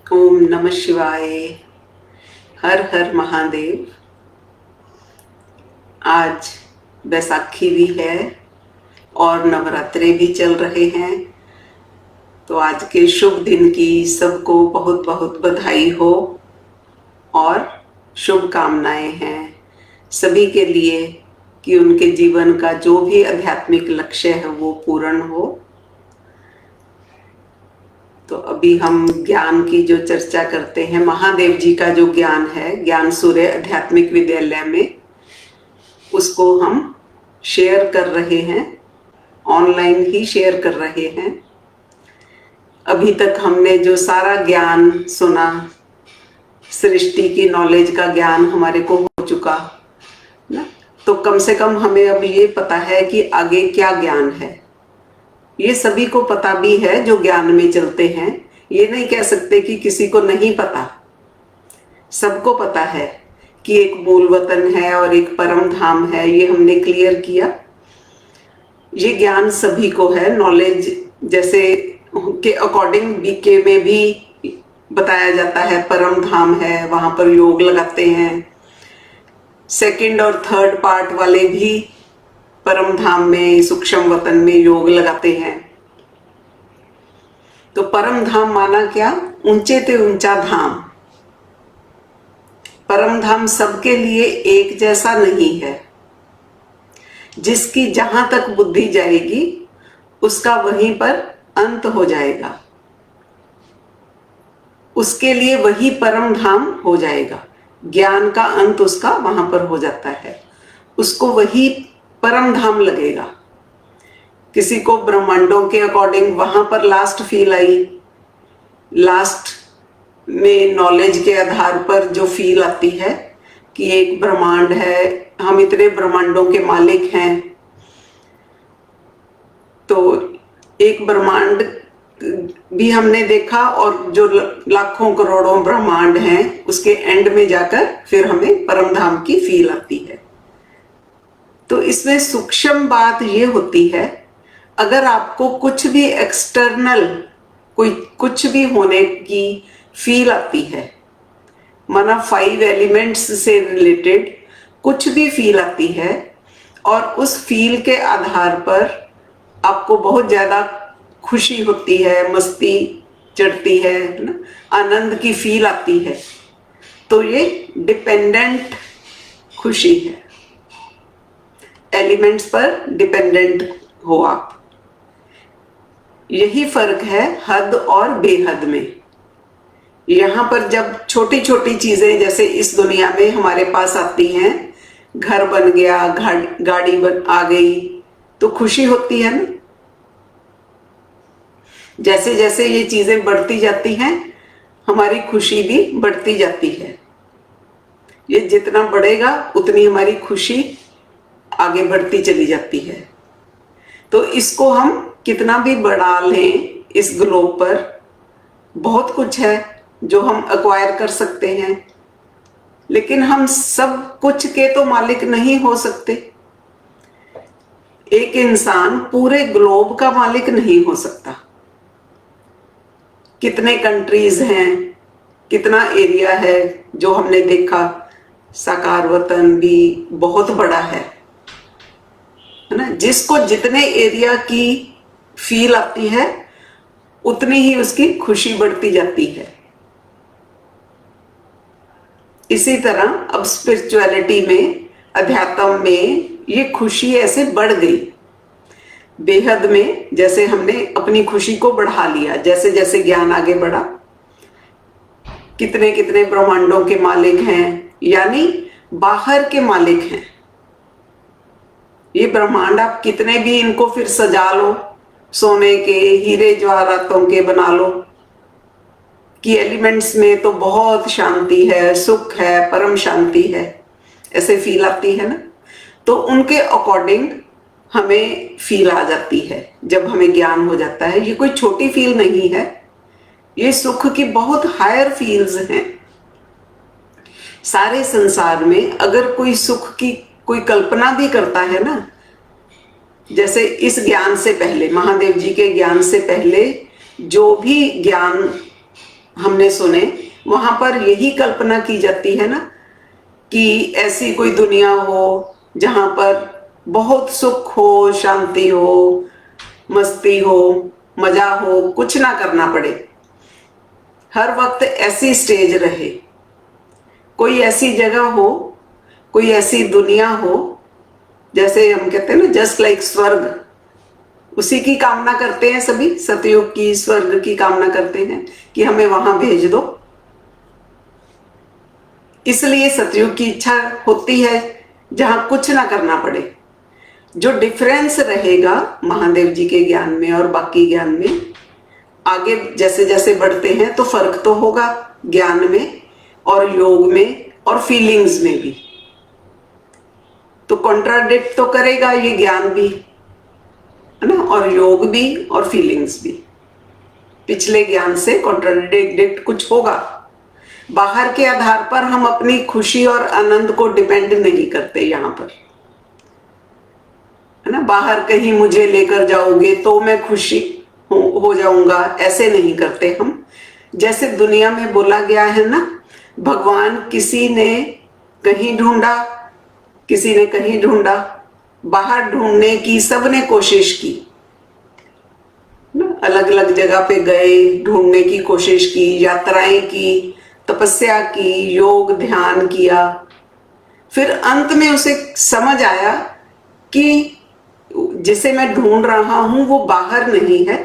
ओम नमः शिवाय। हर हर महादेव। आज बैसाखी भी है और नवरात्रे भी चल रहे हैं, तो आज के शुभ दिन की सबको बहुत बहुत बधाई हो और शुभकामनाएं हैं सभी के लिए कि उनके जीवन का जो भी आध्यात्मिक लक्ष्य है वो पूर्ण हो। तो अभी हम ज्ञान की जो चर्चा करते हैं, महादेव जी का जो ज्ञान है ज्ञान सूर्य आध्यात्मिक विद्यालय में, उसको हम शेयर कर रहे हैं, ऑनलाइन ही शेयर कर रहे हैं। अभी तक हमने जो सारा ज्ञान सुना, सृष्टि की नॉलेज का ज्ञान हमारे को हो चुका ना, तो कम से कम हमें अब ये पता है कि आगे क्या ज्ञान है। ये सभी को पता भी है जो ज्ञान में चलते हैं, ये नहीं कह सकते कि किसी को नहीं पता। सबको पता है कि एक मूल वतन है और एक परम धाम है, ये हमने क्लियर किया। ये ज्ञान सभी को है। नॉलेज जैसे के अकॉर्डिंग बीके में भी बताया जाता है, परम धाम है, वहां पर योग लगाते हैं। सेकंड और थर्ड पार्ट वाले भी परम धाम में, सूक्ष्म वतन में योग लगाते हैं। तो परम धाम माना क्या? ऊंचे ते ऊंचा धाम। परम धाम सबके लिए एक जैसा नहीं है। जिसकी जहां तक बुद्धि जाएगी उसका वहीं पर अंत हो जाएगा, उसके लिए वही परम धाम हो जाएगा। ज्ञान का अंत उसका वहां पर हो जाता है, उसको वही परम धाम लगेगा। किसी को ब्रह्मांडों के अकॉर्डिंग वहां पर लास्ट फील आई, लास्ट में नॉलेज के आधार पर जो फील आती है कि एक ब्रह्मांड है, हम इतने ब्रह्मांडों के मालिक हैं। तो एक ब्रह्मांड भी हमने देखा और जो लाखों करोड़ों ब्रह्मांड हैं, उसके एंड में जाकर फिर हमें परम धाम की फील आती है। तो इसमें सूक्ष्म बात ये होती है, अगर आपको कुछ भी एक्सटर्नल कोई कुछ भी होने की फील आती है, माना 5 एलिमेंट्स से रिलेटेड कुछ भी फील आती है और उस फील के आधार पर आपको बहुत ज्यादा खुशी होती है, मस्ती चढ़ती है ना, आनंद की फील आती है, तो ये डिपेंडेंट खुशी है। एलिमेंट्स पर डिपेंडेंट हो आप। यही फर्क है हद और बेहद में। यहां पर जब छोटी छोटी चीजें जैसे इस दुनिया में हमारे पास आती हैं, घर बन गया, गाड़ी आ गई, तो खुशी होती है ना। जैसे जैसे ये चीजें बढ़ती जाती हैं, हमारी खुशी भी बढ़ती जाती है। ये जितना बढ़ेगा उतनी हमारी खुशी आगे बढ़ती चली जाती है। तो इसको हम कितना भी बढ़ा लें, इस ग्लोब पर बहुत कुछ है जो हम एक्वायर कर सकते हैं, लेकिन हम सब कुछ के तो मालिक नहीं हो सकते। एक इंसान पूरे ग्लोब का मालिक नहीं हो सकता। कितने कंट्रीज हैं, कितना एरिया है जो हमने देखा, साकार वतन भी बहुत बड़ा है ना। जिसको जितने एरिया की फील आती है उतनी ही उसकी खुशी बढ़ती जाती है। इसी तरह अब स्पिरिचुअलिटी में, अध्यात्म में ये खुशी ऐसे बढ़ गई। बेहद में जैसे हमने अपनी खुशी को बढ़ा लिया, जैसे जैसे ज्ञान आगे बढ़ा, कितने कितने ब्रह्मांडों के मालिक हैं, यानी बाहर के मालिक हैं। ये ब्रह्मांड आप कितने भी इनको फिर सजा लो, सोने के, हीरे जवाहरातों के बना लो, कि एलिमेंट्स में तो बहुत शांति है, सुख है, परम शांति है, ऐसे फील आती है ना। तो उनके अकॉर्डिंग हमें फील आ जाती है जब हमें ज्ञान हो जाता है। ये कोई छोटी फील नहीं है, ये सुख की बहुत हायर फील्स हैं। सारे संसार में अगर कोई सुख की कोई कल्पना भी करता है ना, जैसे इस ज्ञान से पहले, महादेव जी के ज्ञान से पहले जो भी ज्ञान हमने सुने, वहां पर यही कल्पना की जाती है ना कि ऐसी कोई दुनिया हो जहां पर बहुत सुख हो, शांति हो, मस्ती हो, मजा हो, कुछ ना करना पड़े, हर वक्त ऐसी स्टेज रहे, कोई ऐसी जगह हो, कोई ऐसी दुनिया हो, जैसे हम कहते हैं ना जस्ट लाइक स्वर्ग, उसी की कामना करते हैं सभी, सतयुग की, स्वर्ग की कामना करते हैं कि हमें वहां भेज दो। इसलिए सतयुग की इच्छा होती है जहां कुछ ना करना पड़े। जो डिफरेंस रहेगा महादेव जी के ज्ञान में और बाकी ज्ञान में, आगे जैसे जैसे बढ़ते हैं तो फर्क तो होगा ज्ञान में और योग में और फीलिंग्स में भी। तो कॉन्ट्राडिक्ट तो करेगा ये ज्ञान भी, है ना, और योग भी और फीलिंग्स भी। पिछले ज्ञान से कॉन्ट्राडिक्ट कुछ होगा। बाहर के आधार पर हम अपनी खुशी और आनंद को डिपेंड नहीं करते यहां पर, है ना। बाहर कहीं मुझे लेकर जाओगे तो मैं खुशी हो जाऊंगा, ऐसे नहीं करते हम। जैसे दुनिया में बोला गया है ना, भगवान किसी ने कहीं ढूंढा, किसी ने कहीं ढूंढा, बाहर ढूंढने की सबने कोशिश की ना, अलग अलग जगह पे गए, ढूंढने की कोशिश की, यात्राएं की, तपस्या की, योग ध्यान किया, फिर अंत में उसे समझ आया कि जिसे मैं ढूंढ रहा हूं वो बाहर नहीं है,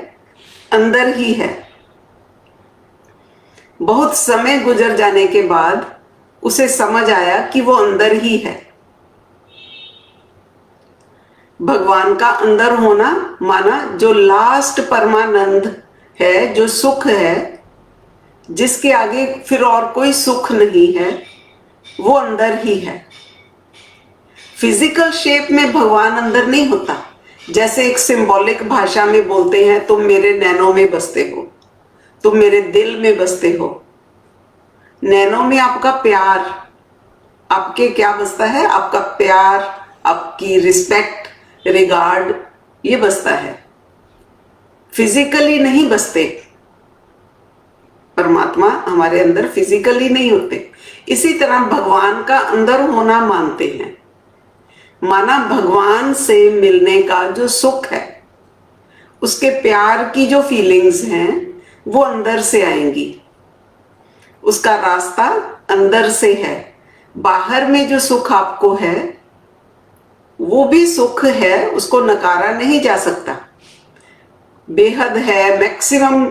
अंदर ही है। बहुत समय गुजर जाने के बाद उसे समझ आया कि वो अंदर ही है। भगवान का अंदर होना माना जो लास्ट परमानंद है, जो सुख है, जिसके आगे फिर और कोई सुख नहीं है, वो अंदर ही है। फिजिकल शेप में भगवान अंदर नहीं होता। जैसे एक सिंबॉलिक भाषा में बोलते हैं, तुम मेरे नैनों में बसते हो, तुम मेरे दिल में बसते हो। नैनों में आपका प्यार, आपके क्या बसता है? आपका प्यार, आपकी रिस्पेक्ट, रिगार्ड, ये बसता है। फिजिकली नहीं बसते। परमात्मा हमारे अंदर फिजिकली नहीं होते। इसी तरह भगवान का अंदर होना मानते हैं, माना भगवान से मिलने का जो सुख है, उसके प्यार की जो फीलिंग्स हैं वो अंदर से आएंगी। उसका रास्ता अंदर से है। बाहर में जो सुख आपको है वो भी सुख है, उसको नकारा नहीं जा सकता। बेहद है, मैक्सिमम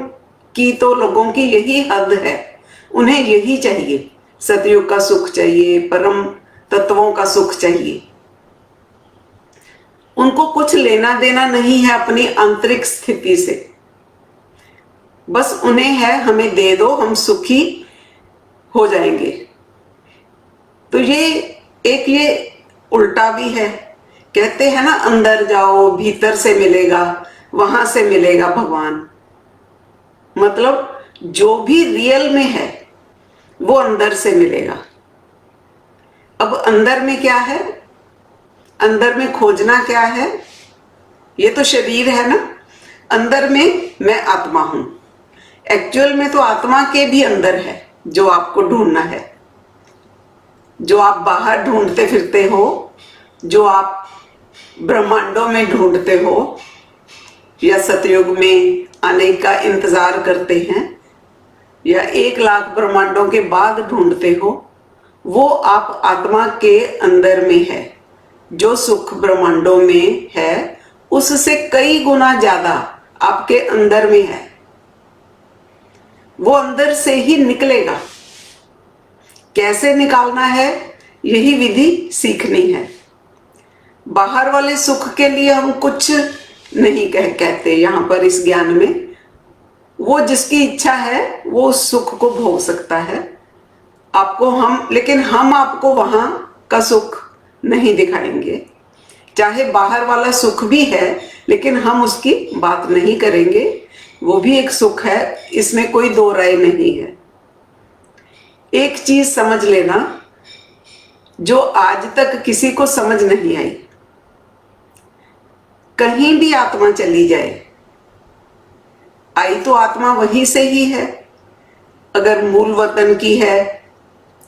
की तो लोगों की यही हद है, उन्हें यही चाहिए। सतयुग का सुख चाहिए, परम तत्वों का सुख चाहिए। उनको कुछ लेना देना नहीं है अपनी आंतरिक स्थिति से, बस उन्हें है हमें दे दो, हम सुखी हो जाएंगे। तो ये उल्टा भी है। कहते हैं ना, अंदर जाओ भीतर से मिलेगा, वहां से मिलेगा भगवान। मतलब जो भी रियल में है वो अंदर से मिलेगा। अब अंदर में क्या है? अंदर में खोजना क्या है? ये तो शरीर है ना। अंदर में मैं आत्मा हूं। एक्चुअल में तो आत्मा के भी अंदर है जो आपको ढूंढना है, जो आप बाहर ढूंढते फिरते हो, जो आप ब्रह्मांडों में ढूंढते हो या सतयुग में आने का इंतजार करते हैं या 1,00,000 ब्रह्मांडों के बाद ढूंढते हो, वो आप आत्मा के अंदर में है। जो सुख ब्रह्मांडों में है उससे कई गुना ज्यादा आपके अंदर में है। वो अंदर से ही निकलेगा। कैसे निकालना है, यही विधि सीखनी है। बाहर वाले सुख के लिए हम कुछ नहीं कहते यहां पर इस ज्ञान में। वो जिसकी इच्छा है वो उस सुख को भोग सकता है। लेकिन हम आपको वहां का सुख नहीं दिखाएंगे। चाहे बाहर वाला सुख भी है लेकिन हम उसकी बात नहीं करेंगे। वो भी एक सुख है, इसमें कोई दो राय नहीं है। एक चीज समझ लेना जो आज तक किसी को समझ नहीं आई, कहीं भी आत्मा चली जाए, आई तो आत्मा वहीं से ही है। अगर मूल वतन की है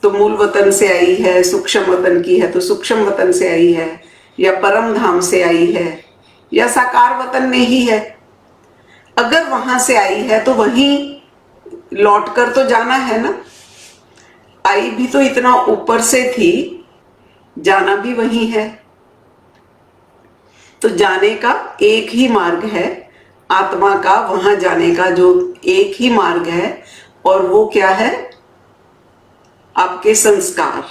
तो मूल वतन से आई है, सूक्ष्म वतन की है तो सूक्ष्म वतन से आई है, या परम धाम से आई है, या साकार वतन में ही है। अगर वहां से आई है तो वहीं लौट कर तो जाना है ना। आई भी तो इतना ऊपर से थी, जाना भी वही है। तो जाने का एक ही मार्ग है, आत्मा का वहां जाने का जो एक ही मार्ग है, और वो क्या है? आपके संस्कार,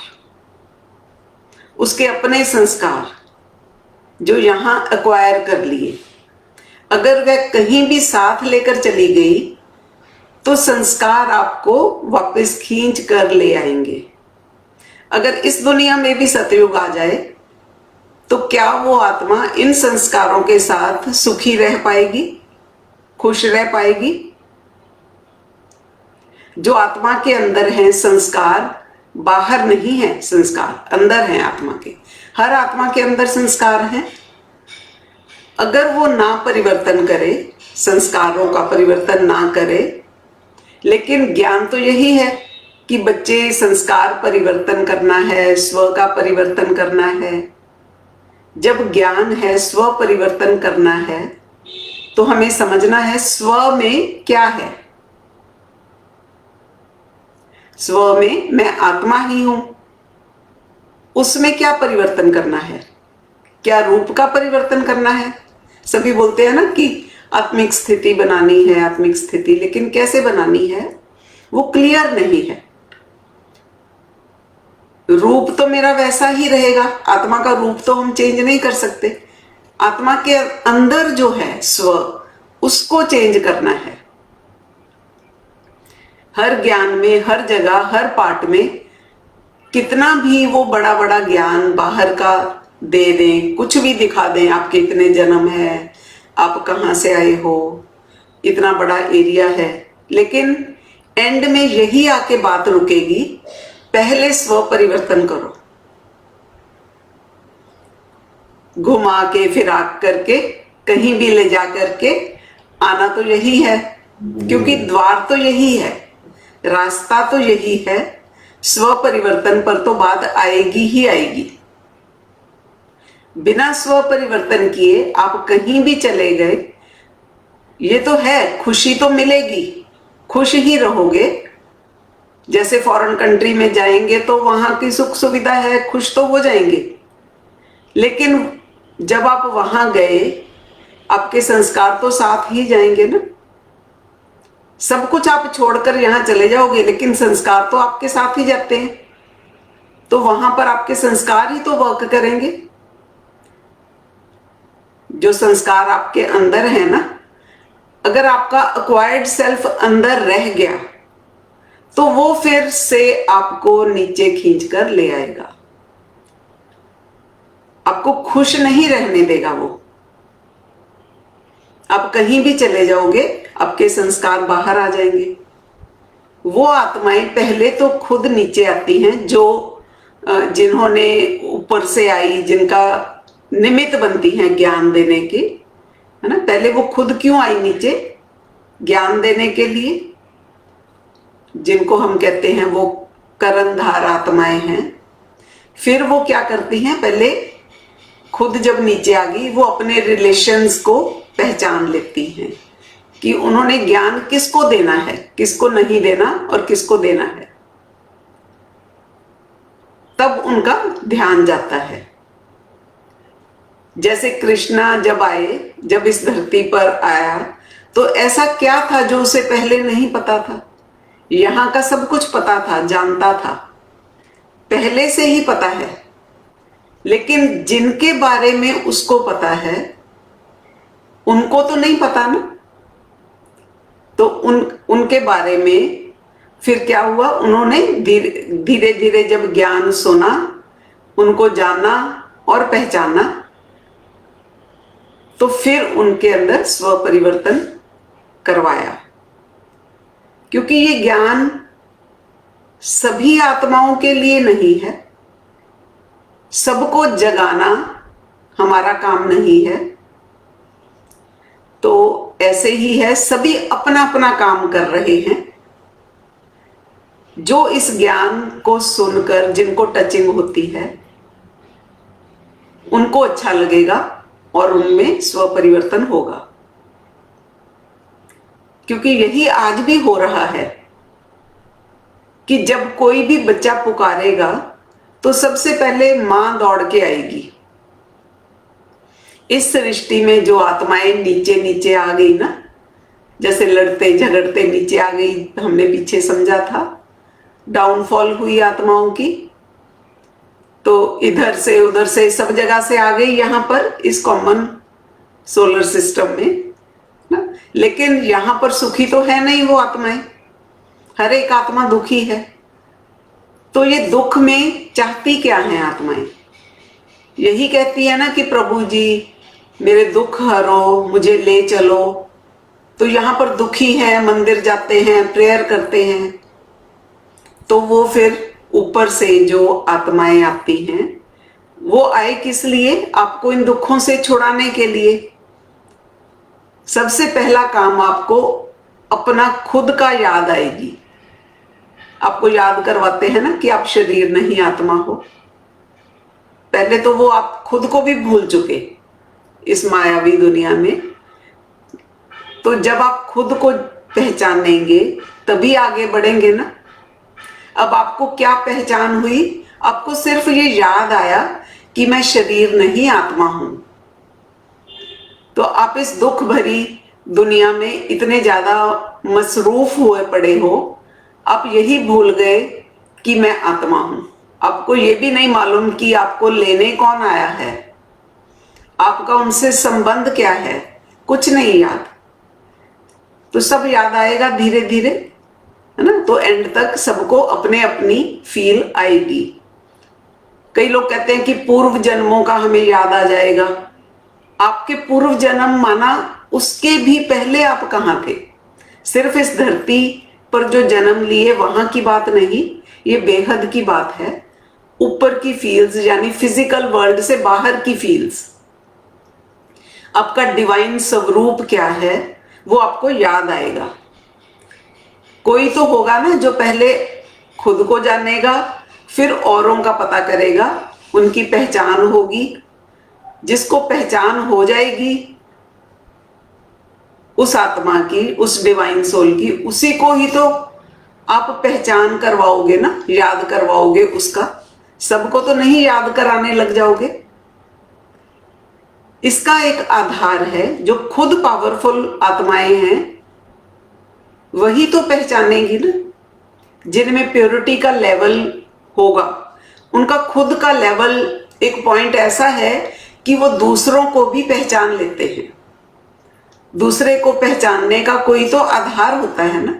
उसके अपने संस्कार जो यहां एक्वायर कर लिए। अगर वह कहीं भी साथ लेकर चली गई तो संस्कार आपको वापस खींच कर ले आएंगे। अगर इस दुनिया में भी सतयुग आ जाए तो क्या वो आत्मा इन संस्कारों के साथ सुखी रह पाएगी, खुश रह पाएगी? जो आत्मा के अंदर है संस्कार, बाहर नहीं है संस्कार, अंदर है आत्मा के। हर आत्मा के अंदर संस्कार हैं। अगर वो ना परिवर्तन करे, संस्कारों का परिवर्तन ना करे, लेकिन ज्ञान तो यही है कि बच्चे संस्कार परिवर्तन करना है, स्व का परिवर्तन करना है। जब ज्ञान है स्व परिवर्तन करना है तो हमें समझना है स्व में क्या है। स्व में मैं आत्मा ही हूं, उसमें क्या परिवर्तन करना है? क्या रूप का परिवर्तन करना है? सभी बोलते हैं ना कि आत्मिक स्थिति बनानी है, आत्मिक स्थिति, लेकिन कैसे बनानी है वो क्लियर नहीं है। रूप तो मेरा वैसा ही रहेगा, आत्मा का रूप तो हम चेंज नहीं कर सकते। आत्मा के अंदर जो है स्व, उसको चेंज करना है। हर ज्ञान में, हर जगह, हर पार्ट में कितना भी वो बड़ा बड़ा ज्ञान बाहर का दे दें, कुछ भी दिखा दें, आपके इतने जन्म है, आप कहाँ से आए हो, इतना बड़ा एरिया है, लेकिन एंड में यही आके बात रुकेगी, पहले स्व परिवर्तन करो। घुमा के फिरा करके कहीं भी ले जा करके आना तो यही है, क्योंकि द्वार तो यही है, रास्ता तो यही है। स्व परिवर्तन पर तो बात आएगी ही आएगी। बिना स्व परिवर्तन किए आप कहीं भी चले गए, ये तो है, खुशी तो मिलेगी, खुश ही रहोगे। जैसे फॉरेन कंट्री में जाएंगे तो वहां की सुख सुविधा है, खुश तो हो जाएंगे, लेकिन जब आप वहां गए आपके संस्कार तो साथ ही जाएंगे ना। सब कुछ आप छोड़कर यहां चले जाओगे, लेकिन संस्कार तो आपके साथ ही जाते हैं, तो वहां पर आपके संस्कार ही तो वर्क करेंगे। जो संस्कार आपके अंदर है ना, अगर आपका अक्वायर्ड सेल्फ अंदर रह गया तो वो फिर से आपको नीचे खींच कर ले आएगा, आपको खुश नहीं रहने देगा। वो आप कहीं भी चले जाओगे आपके संस्कार बाहर आ जाएंगे। वो आत्माएं पहले तो खुद नीचे आती हैं, जो जिन्होंने ऊपर से आई, जिनका निमित्त बनती हैं ज्ञान देने की, है ना। पहले वो खुद क्यों आई नीचे? ज्ञान देने के लिए, जिनको हम कहते हैं वो करनधार आत्माएं हैं। फिर वो क्या करती हैं? पहले खुद जब नीचे आ गई, वो अपने रिलेशंस को पहचान लेती हैं कि उन्होंने ज्ञान किसको देना है, किसको नहीं देना और किसको देना है। तब उनका ध्यान जाता है। जैसे कृष्णा जब आए, जब इस धरती पर आया, तो ऐसा क्या था जो उसे पहले नहीं पता था? यहां का सब कुछ पता था, जानता था, पहले से ही पता है, लेकिन जिनके बारे में उसको पता है उनको तो नहीं पता ना। तो उनके बारे में फिर क्या हुआ? उन्होंने धीरे धीरे जब ज्ञान सुना, उनको जाना और पहचाना, तो फिर उनके अंदर स्व परिवर्तन करवाया। क्योंकि ये ज्ञान सभी आत्माओं के लिए नहीं है, सबको जगाना हमारा काम नहीं है। तो ऐसे ही है, सभी अपना अपना काम कर रहे हैं, जो इस ज्ञान को सुनकर जिनको टचिंग होती है उनको अच्छा लगेगा और उनमें स्व परिवर्तन होगा। क्योंकि यही आज भी हो रहा है कि जब कोई भी बच्चा पुकारेगा तो सबसे पहले मां दौड़ के आएगी। इस सृष्टि में जो आत्माएं नीचे नीचे आ गई ना, जैसे लड़ते झगड़ते नीचे आ गई, हमने पीछे समझा था, डाउनफॉल हुई आत्माओं की, तो इधर से उधर से सब जगह से आ गई यहां पर इस कॉमन सोलर सिस्टम में ना। लेकिन यहां पर सुखी तो है नहीं वो आत्माएं, हर एक आत्मा दुखी है। तो ये दुख में चाहती क्या है आत्माएं? यही कहती है ना कि प्रभु जी मेरे दुख हरो, मुझे ले चलो। तो यहां पर दुखी है, मंदिर जाते हैं, प्रेयर करते हैं, तो वो फिर ऊपर से जो आत्माएं आती हैं वो आए किस लिए? आपको इन दुखों से छुड़ाने के लिए। सबसे पहला काम आपको अपना खुद का याद आएगी। आपको याद करवाते हैं ना कि आप शरीर नहीं आत्मा हो। पहले तो वो आप खुद को भी भूल चुके इस मायावी दुनिया में। तो जब आप खुद को पहचानेंगे तभी आगे बढ़ेंगे ना। अब आपको क्या पहचान हुई? आपको सिर्फ ये याद आया कि मैं शरीर नहीं आत्मा हूं। तो आप इस दुख भरी दुनिया में इतने ज्यादा मसरूफ हुए पड़े हो, आप यही भूल गए कि मैं आत्मा हूं। आपको ये भी नहीं मालूम कि आपको लेने कौन आया है, आपका उनसे संबंध क्या है, कुछ नहीं याद। तो सब याद आएगा धीरे धीरे, है ना। तो एंड तक सबको अपने अपनी फील आएगी। कई लोग कहते हैं कि पूर्व जन्मों का हमें याद आ जाएगा। आपके पूर्व जन्म माना उसके भी पहले आप कहाँ थे? सिर्फ इस धरती पर जो जन्म लिए वहां की बात नहीं, ये बेहद की बात है। ऊपर की फील्ड्स यानी फिजिकल वर्ल्ड से बाहर की फील्ड्स, आपका डिवाइन स्वरूप क्या है वो आपको याद आएगा। कोई तो होगा ना जो पहले खुद को जानेगा, फिर औरों का पता करेगा, उनकी पहचान होगी। जिसको पहचान हो जाएगी उस आत्मा की, उस डिवाइन सोल की, उसी को ही तो आप पहचान करवाओगे ना, याद करवाओगे उसका। सबको तो नहीं याद कराने लग जाओगे। इसका एक आधार है, जो खुद पावरफुल आत्माएं हैं वही तो पहचानेंगी ना। जिनमें प्योरिटी का लेवल होगा, उनका खुद का लेवल एक पॉइंट ऐसा है कि वो दूसरों को भी पहचान लेते हैं। दूसरे को पहचानने का कोई तो आधार होता है ना।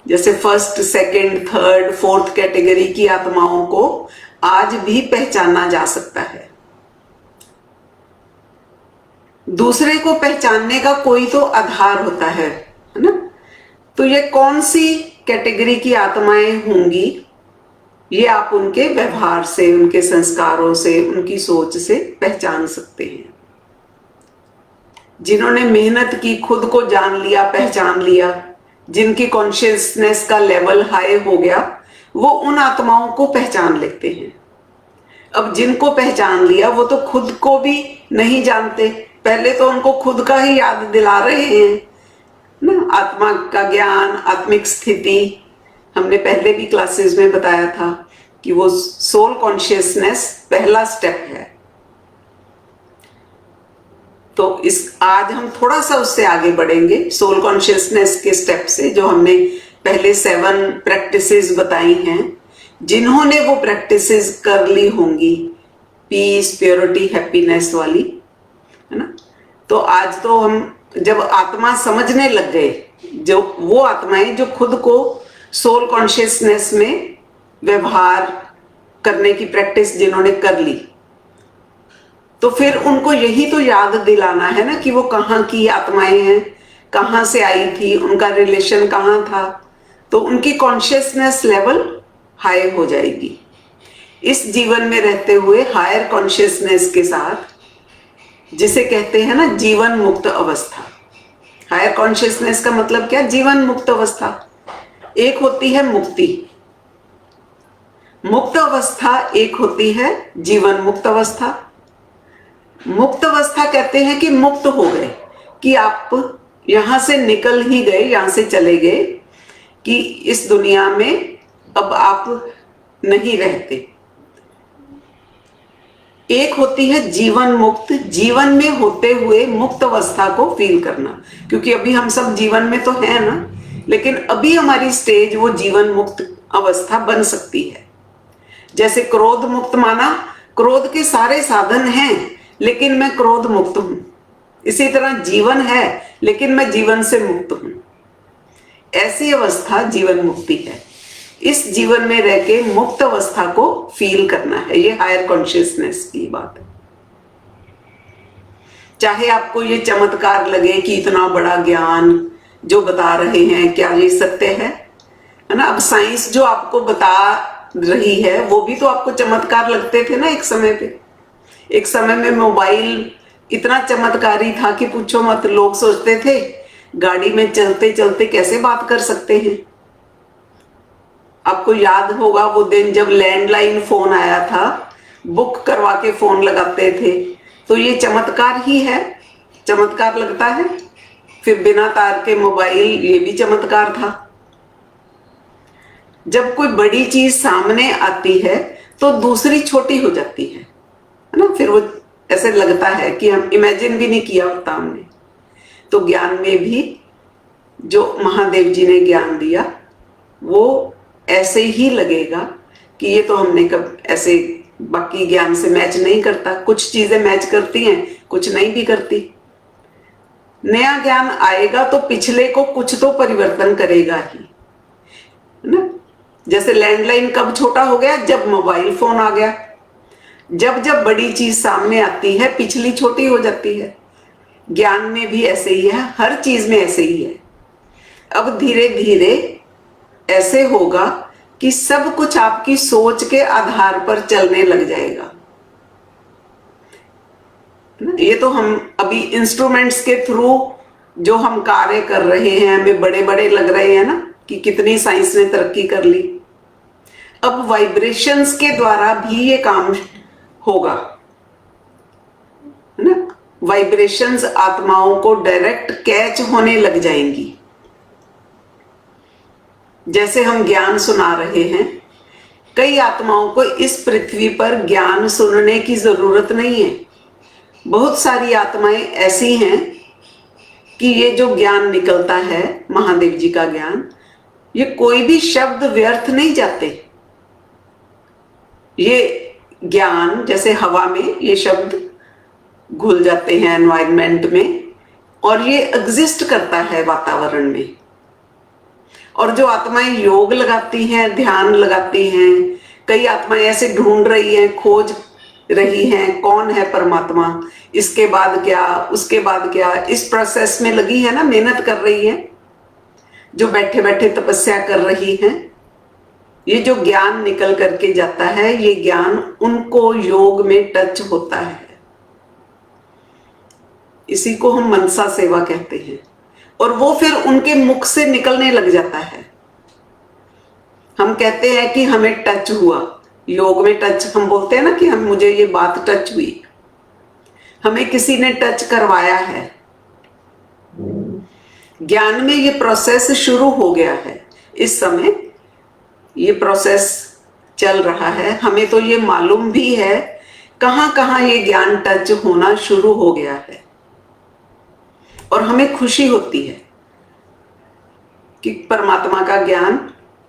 जैसे first, second, third, fourth category की आत्माओं को आज भी पहचाना जा सकता है। दूसरे को पहचानने का कोई तो आधार होता है ना। तो ये कौन सी कैटेगरी की आत्माएं होंगी, ये आप उनके व्यवहार से, उनके संस्कारों से, उनकी सोच से पहचान सकते हैं। जिन्होंने मेहनत की, खुद को जान लिया, पहचान लिया, जिनकी कॉन्शियसनेस का लेवल हाई हो गया, वो उन आत्माओं को पहचान लेते हैं। अब जिनको पहचान लिया वो तो खुद को भी नहीं जानते, पहले तो उनको खुद का ही याद दिला रहे हैं ना। आत्मा का ज्ञान, आत्मिक स्थिति, हमने पहले भी क्लासेस में बताया था कि वो सोल कॉन्शियसनेस पहला स्टेप है। तो इस आज हम थोड़ा सा उससे आगे बढ़ेंगे, सोल कॉन्शियसनेस के स्टेप से, जो हमने पहले 7 प्रैक्टिसेस बताई हैं। जिन्होंने वो प्रैक्टिसेस कर ली होंगी, पीस, प्योरिटी, हैप्पीनेस वाली, है ना। तो आज तो हम जब आत्मा समझने लग गए, जो वो आत्माएं जो खुद को सोल कॉन्शियसनेस में व्यवहार करने की प्रैक्टिस जिन्होंने कर ली, तो फिर उनको यही तो याद दिलाना है ना कि वो कहाँ की आत्माएं हैं, कहाँ से आई थी, उनका रिलेशन कहाँ था। तो उनकी कॉन्शियसनेस लेवल हाई हो जाएगी। इस जीवन में रहते हुए हायर कॉन्शियसनेस के साथ, जिसे कहते हैं ना जीवन मुक्त अवस्था। हायर कॉन्शियसनेस का मतलब क्या? जीवन मुक्त अवस्था। एक होती है मुक्ति, मुक्त अवस्था, एक होती है जीवन मुक्त अवस्था। मुक्त अवस्था कहते हैं कि मुक्त हो गए, कि आप यहां से निकल ही गए, यहां से चले गए, कि इस दुनिया में अब आप नहीं रहते। एक होती है जीवन मुक्त, जीवन में होते हुए मुक्त अवस्था को फील करना, क्योंकि अभी हम सब जीवन में तो हैं ना, लेकिन अभी हमारी स्टेज वो जीवन मुक्त अवस्था बन सकती है। जैसे क्रोध मुक्त माना, क्रोध के सारे साधन हैं लेकिन मैं क्रोध मुक्त हूं। इसी तरह जीवन है लेकिन मैं जीवन से मुक्त हूं। ऐसी अवस्था जीवन मुक्ति है। इस जीवन में रह के मुक्त अवस्था को फील करना है, ये हायर कॉन्शियसनेस की बात है। चाहे आपको ये चमत्कार लगे कि इतना बड़ा ज्ञान जो बता रहे हैं, क्या ये सत्य है ना? अब साइंस जो आपको बता रही है वो भी तो आपको चमत्कार लगते थे ना एक समय पे। एक समय में मोबाइल इतना चमत्कारी था कि पूछो मत। लोग सोचते थे गाड़ी में चलते चलते कैसे बात कर सकते हैं। आपको याद होगा वो दिन जब लैंडलाइन फोन आया था, बुक करवा के फोन लगाते थे, तो ये चमत्कार ही है, चमत्कार लगता है। फिर बिना तार के मोबाइल, ये भी चमत्कार था। जब कोई बड़ी चीज सामने आती है तो दूसरी छोटी हो जाती है ना? फिर वो ऐसे लगता है कि हम इमेजिन भी नहीं किया होता हमने। तो ज्ञान में भी जो महादेव जी ने ज्ञान दिया वो ऐसे ही लगेगा कि ये तो हमने कब ऐसे बाकी ज्ञान से मैच नहीं करता। कुछ चीजें मैच करती हैं, कुछ नहीं भी करती। नया ज्ञान आएगा तो पिछले को कुछ तो परिवर्तन करेगा ही, है ना? जैसे लैंडलाइन कब छोटा हो गया? जब मोबाइल फोन आ गया। जब जब बड़ी चीज सामने आती है पिछली छोटी हो जाती है। ज्ञान में भी ऐसे ही है, हर चीज में ऐसे ही है। अब धीरे धीरे ऐसे होगा कि सब कुछ आपकी सोच के आधार पर चलने लग जाएगा। ये तो हम अभी इंस्ट्रूमेंट्स के थ्रू जो हम कार्य कर रहे हैं, हमें बड़े बड़े लग रहे हैं ना कि कितनी साइंस ने तरक्की कर ली। अब वाइब्रेशंस के द्वारा भी ये काम होगा, है ना? वाइब्रेशंस आत्माओं को डायरेक्ट कैच होने लग जाएंगी। जैसे हम ज्ञान सुना रहे हैं, कई आत्माओं को इस पृथ्वी पर ज्ञान सुनने की जरूरत नहीं है। बहुत सारी आत्माएं ऐसी हैं कि ये जो ज्ञान निकलता है, महादेव जी का ज्ञान, ये कोई भी शब्द व्यर्थ नहीं जाते। ये ज्ञान जैसे हवा में ये शब्द घुल जाते हैं एनवायरनमेंट में, और ये एग्जिस्ट करता है वातावरण में। और जो आत्माएं योग लगाती हैं, ध्यान लगाती हैं, कई आत्माएं ऐसे ढूंढ रही हैं, खोज रही हैं कौन है परमात्मा, इसके बाद क्या, उसके बाद क्या, इस प्रोसेस में लगी है ना, मेहनत कर रही है, जो बैठे बैठे तपस्या कर रही हैं। ये जो ज्ञान निकल करके जाता है, ये ज्ञान उनको योग में टच होता है। इसी को हम मनसा सेवा कहते हैं। और वो फिर उनके मुख से निकलने लग जाता है। हम कहते हैं कि हमें टच हुआ, योग में टच हम बोलते हैं ना कि हम, मुझे ये बात टच हुई, हमें किसी ने टच करवाया है। ज्ञान में ये प्रोसेस शुरू हो गया है। इस समय ये प्रोसेस चल रहा है। हमें तो ये मालूम भी है कहां कहां ये ज्ञान टच होना शुरू हो गया है, और हमें खुशी होती है कि परमात्मा का ज्ञान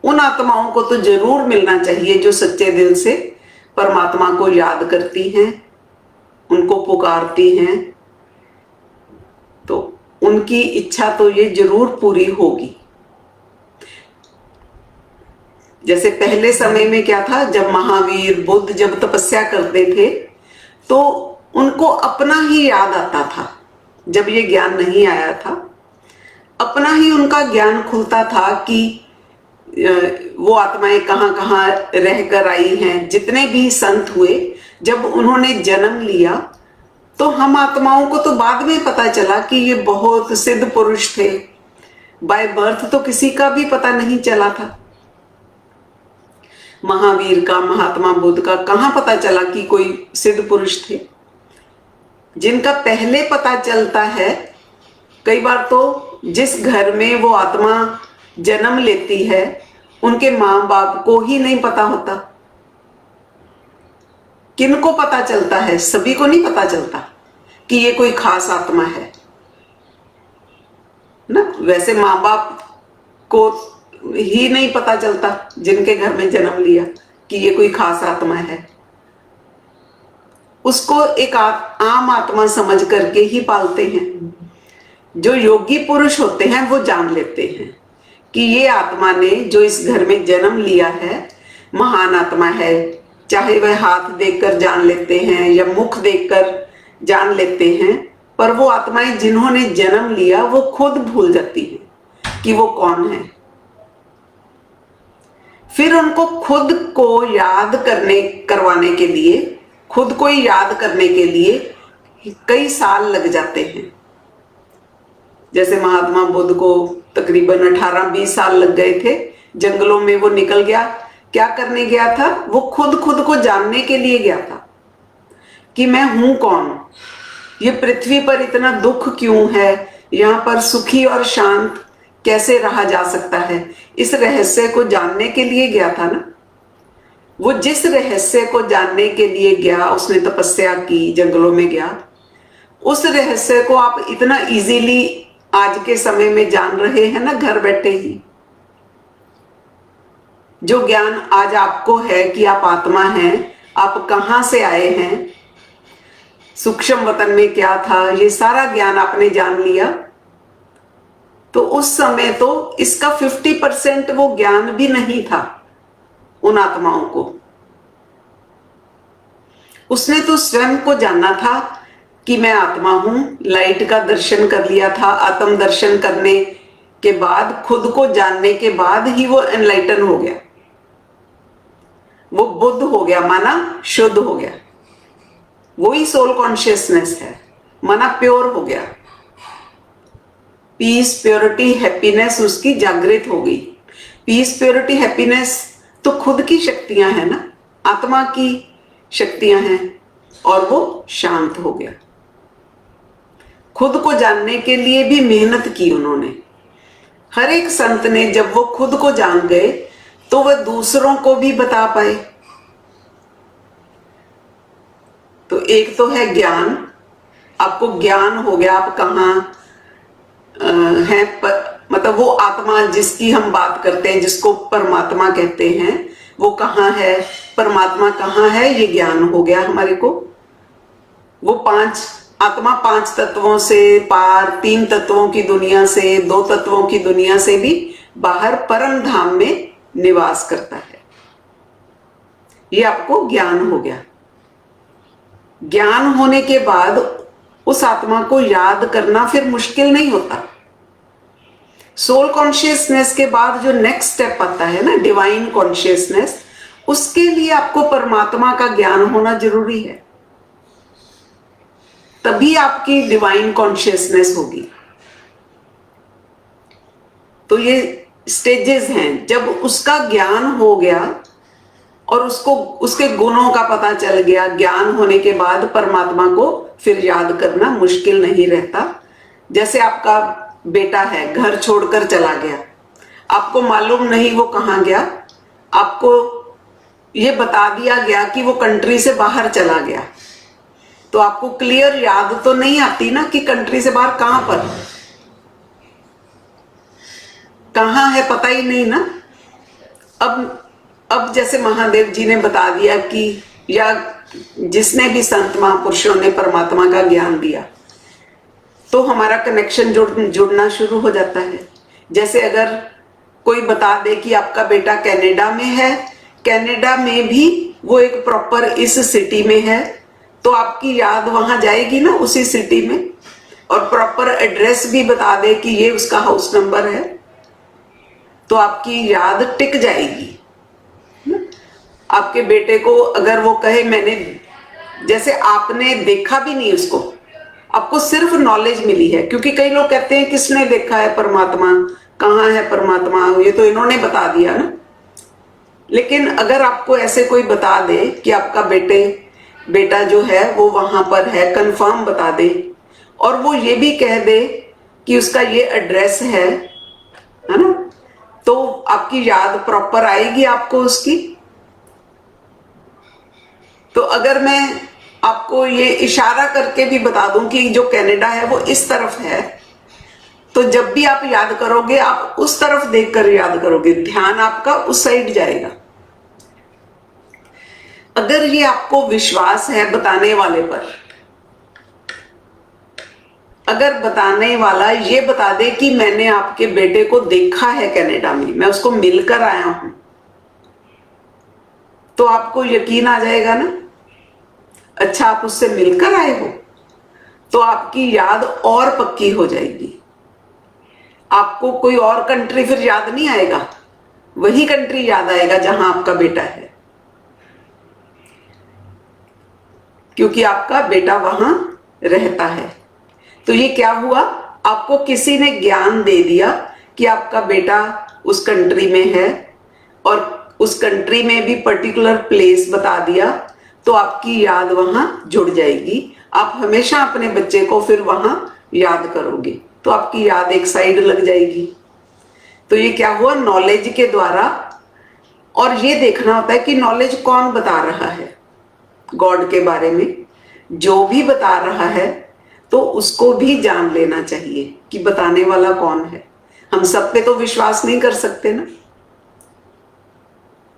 उन आत्माओं को तो जरूर मिलना चाहिए जो सच्चे दिल से परमात्मा को याद करती हैं, उनको पुकारती हैं। तो उनकी इच्छा तो ये जरूर पूरी होगी। जैसे पहले समय में क्या था, जब महावीर बुद्ध जब तपस्या करते थे तो उनको अपना ही याद आता था। जब ये ज्ञान नहीं आया था, अपना ही उनका ज्ञान खुलता था कि वो आत्माएं कहां कहां रह कर आई हैं। जितने भी संत हुए, जब उन्होंने जन्म लिया तो हम आत्माओं को तो बाद में पता चला कि ये बहुत सिद्ध पुरुष थे, बाय बर्थ तो किसी का भी पता नहीं चला था। महावीर का, महात्मा बुद्ध का कहां पता चला कि कोई सिद्ध पुरुष थे। जिनका पहले पता चलता है, कई बार तो जिस घर में वो आत्मा जन्म लेती है उनके मां बाप को ही नहीं पता होता। किनको पता चलता है? सभी को नहीं पता चलता कि ये कोई खास आत्मा है ना। वैसे माँ बाप को ही नहीं पता चलता जिनके घर में जन्म लिया कि ये कोई खास आत्मा है। उसको एक आम आत्मा समझ करके ही पालते हैं। जो योगी पुरुष होते हैं वो जान लेते हैं कि ये आत्मा ने जो इस घर में जन्म लिया है महान आत्मा है। चाहे वह हाथ देखकर जान लेते हैं या मुख देखकर जान लेते हैं, पर वो आत्माएं जिन्होंने जन्म लिया वो खुद भूल जाती हैं कि वो कौन है। फिर उनको खुद को याद करवाने के लिए, खुद को ही याद करने के लिए कई साल लग जाते हैं। जैसे महात्मा बुद्ध को तकरीबन 18-20 साल लग गए थे। जंगलों में वो निकल गया। क्या करने गया था? वो खुद को जानने के लिए गया था कि मैं हूं कौन, ये पृथ्वी पर इतना दुख क्यों है, यहाँ पर सुखी और शांत कैसे रहा जा सकता है। इस रहस्य को जानने के लिए गया था ना। वो जिस रहस्य को जानने के लिए गया, उसने तपस्या की, जंगलों में गया। उस रहस्य को आप इतना इजीली आज के समय में जान रहे हैं ना, घर बैठे ही। जो ज्ञान आज आपको है कि आप आत्मा हैं, आप कहां से आए हैं, सूक्ष्म वतन में क्या था, ये सारा ज्ञान आपने जान लिया। तो उस समय तो इसका 50% वो ज्ञान भी नहीं था उन आत्माओं को। उसने तो स्वयं को जानना था कि मैं आत्मा हूं। लाइट का दर्शन कर लिया था। आत्म दर्शन करने के बाद, खुद को जानने के बाद ही वो एनलाइटन हो गया, वो बुद्ध हो गया, माना शुद्ध हो गया। वही सोल कॉन्शियसनेस है, माना प्योर हो गया। पीस, प्योरिटी, हैप्पीनेस उसकी जागृत हो गई। पीस, प्योरिटी, हैप्पीनेस तो खुद की शक्तियां हैं ना, आत्मा की शक्तियां हैं, और वो शांत हो गया। खुद को जानने के लिए भी मेहनत की उन्होंने। हर एक संत ने जब वो खुद को जान गए तो वह दूसरों को भी बता पाए। तो एक तो है ज्ञान, आपको ज्ञान हो गया आप कहाँ हैं, मतलब वो आत्मा जिसकी हम बात करते हैं, जिसको परमात्मा कहते हैं, वो कहाँ है, परमात्मा कहाँ है, ये ज्ञान हो गया हमारे को। वो आत्मा 5 तत्वों से पार, 3 तत्वों की दुनिया से, 2 तत्वों की दुनिया से भी बाहर परम धाम में निवास करता है। ये आपको ज्ञान हो गया। ज्ञान होने के बाद उस आत्मा को याद करना फिर मुश्किल नहीं होता। सोल कॉन्शियसनेस के बाद जो नेक्स्ट स्टेप आता है ना, डिवाइन कॉन्शियसनेस, उसके लिए आपको परमात्मा का ज्ञान होना जरूरी है। तभी आपकी डिवाइन कॉन्शियसनेस होगी। तो ये स्टेजेस हैं। जब उसका ज्ञान हो गया और उसको उसके गुणों का पता चल गया, ज्ञान होने के बाद परमात्मा को फिर याद करना मुश्किल नहीं रहता। जैसे आपका बेटा है, घर छोड़कर चला गया, आपको मालूम नहीं वो कहाँ गया, आपको ये बता दिया गया कि वो कंट्री से बाहर चला गया, तो आपको क्लियर याद तो नहीं आती ना कि कंट्री से बाहर कहां पर, कहां है, पता ही नहीं ना। अब जैसे महादेव जी ने बता दिया कि, या जिसने भी संत महापुरुषों ने परमात्मा का ज्ञान दिया, तो हमारा कनेक्शन जुड़ना शुरू हो जाता है। जैसे अगर कोई बता दे कि आपका बेटा कनाडा में है, कनाडा में भी वो एक प्रॉपर इस सिटी में है, तो आपकी याद वहां जाएगी ना, उसी सिटी में। और प्रॉपर एड्रेस भी बता दे कि ये उसका हाउस नंबर है, तो आपकी याद टिक जाएगी। आपके बेटे को अगर वो कहे मैंने, जैसे आपने देखा भी नहीं उसको, आपको सिर्फ नॉलेज मिली है, क्योंकि कई लोग कहते हैं किसने देखा है परमात्मा, कहाँ है परमात्मा, ये तो इन्होंने बता दिया ना। लेकिन अगर आपको ऐसे कोई बता दे कि आपका बेटा जो है वो वहां पर है, कंफर्म बता दे, और वो ये भी कह दे कि उसका ये एड्रेस है ना, तो आपकी याद प्रॉपर आएगी आपको उसकी। तो अगर मैं आपको ये इशारा करके भी बता दूं कि जो कनाडा है वो इस तरफ है, तो जब भी आप याद करोगे आप उस तरफ देखकर याद करोगे, ध्यान आपका उस साइड जाएगा। अगर ये आपको विश्वास है बताने वाले पर, अगर बताने वाला ये बता दे कि मैंने आपके बेटे को देखा है कनाडा में, मैं उसको मिलकर आया हूं, तो आपको यकीन आ जाएगा ना। अच्छा, आप उससे मिलकर आए हो तो आपकी याद और पक्की हो जाएगी। आपको कोई और कंट्री फिर याद नहीं आएगा, वही कंट्री याद आएगा जहां आपका बेटा है, क्योंकि आपका बेटा वहां रहता है। तो ये क्या हुआ, आपको किसी ने ज्ञान दे दिया कि आपका बेटा उस कंट्री में है, और उस कंट्री में भी पर्टिकुलर प्लेस बता दिया, तो आपकी याद वहां जुड़ जाएगी। आप हमेशा अपने बच्चे को फिर वहां याद करोगे, तो आपकी याद एक साइड लग जाएगी। तो ये क्या हुआ, नॉलेज के द्वारा। और ये देखना होता है कि नॉलेज कौन बता रहा है गॉड के बारे में। जो भी बता रहा है तो उसको भी जान लेना चाहिए कि बताने वाला कौन है। हम सब पे तो विश्वास नहीं कर सकते ना।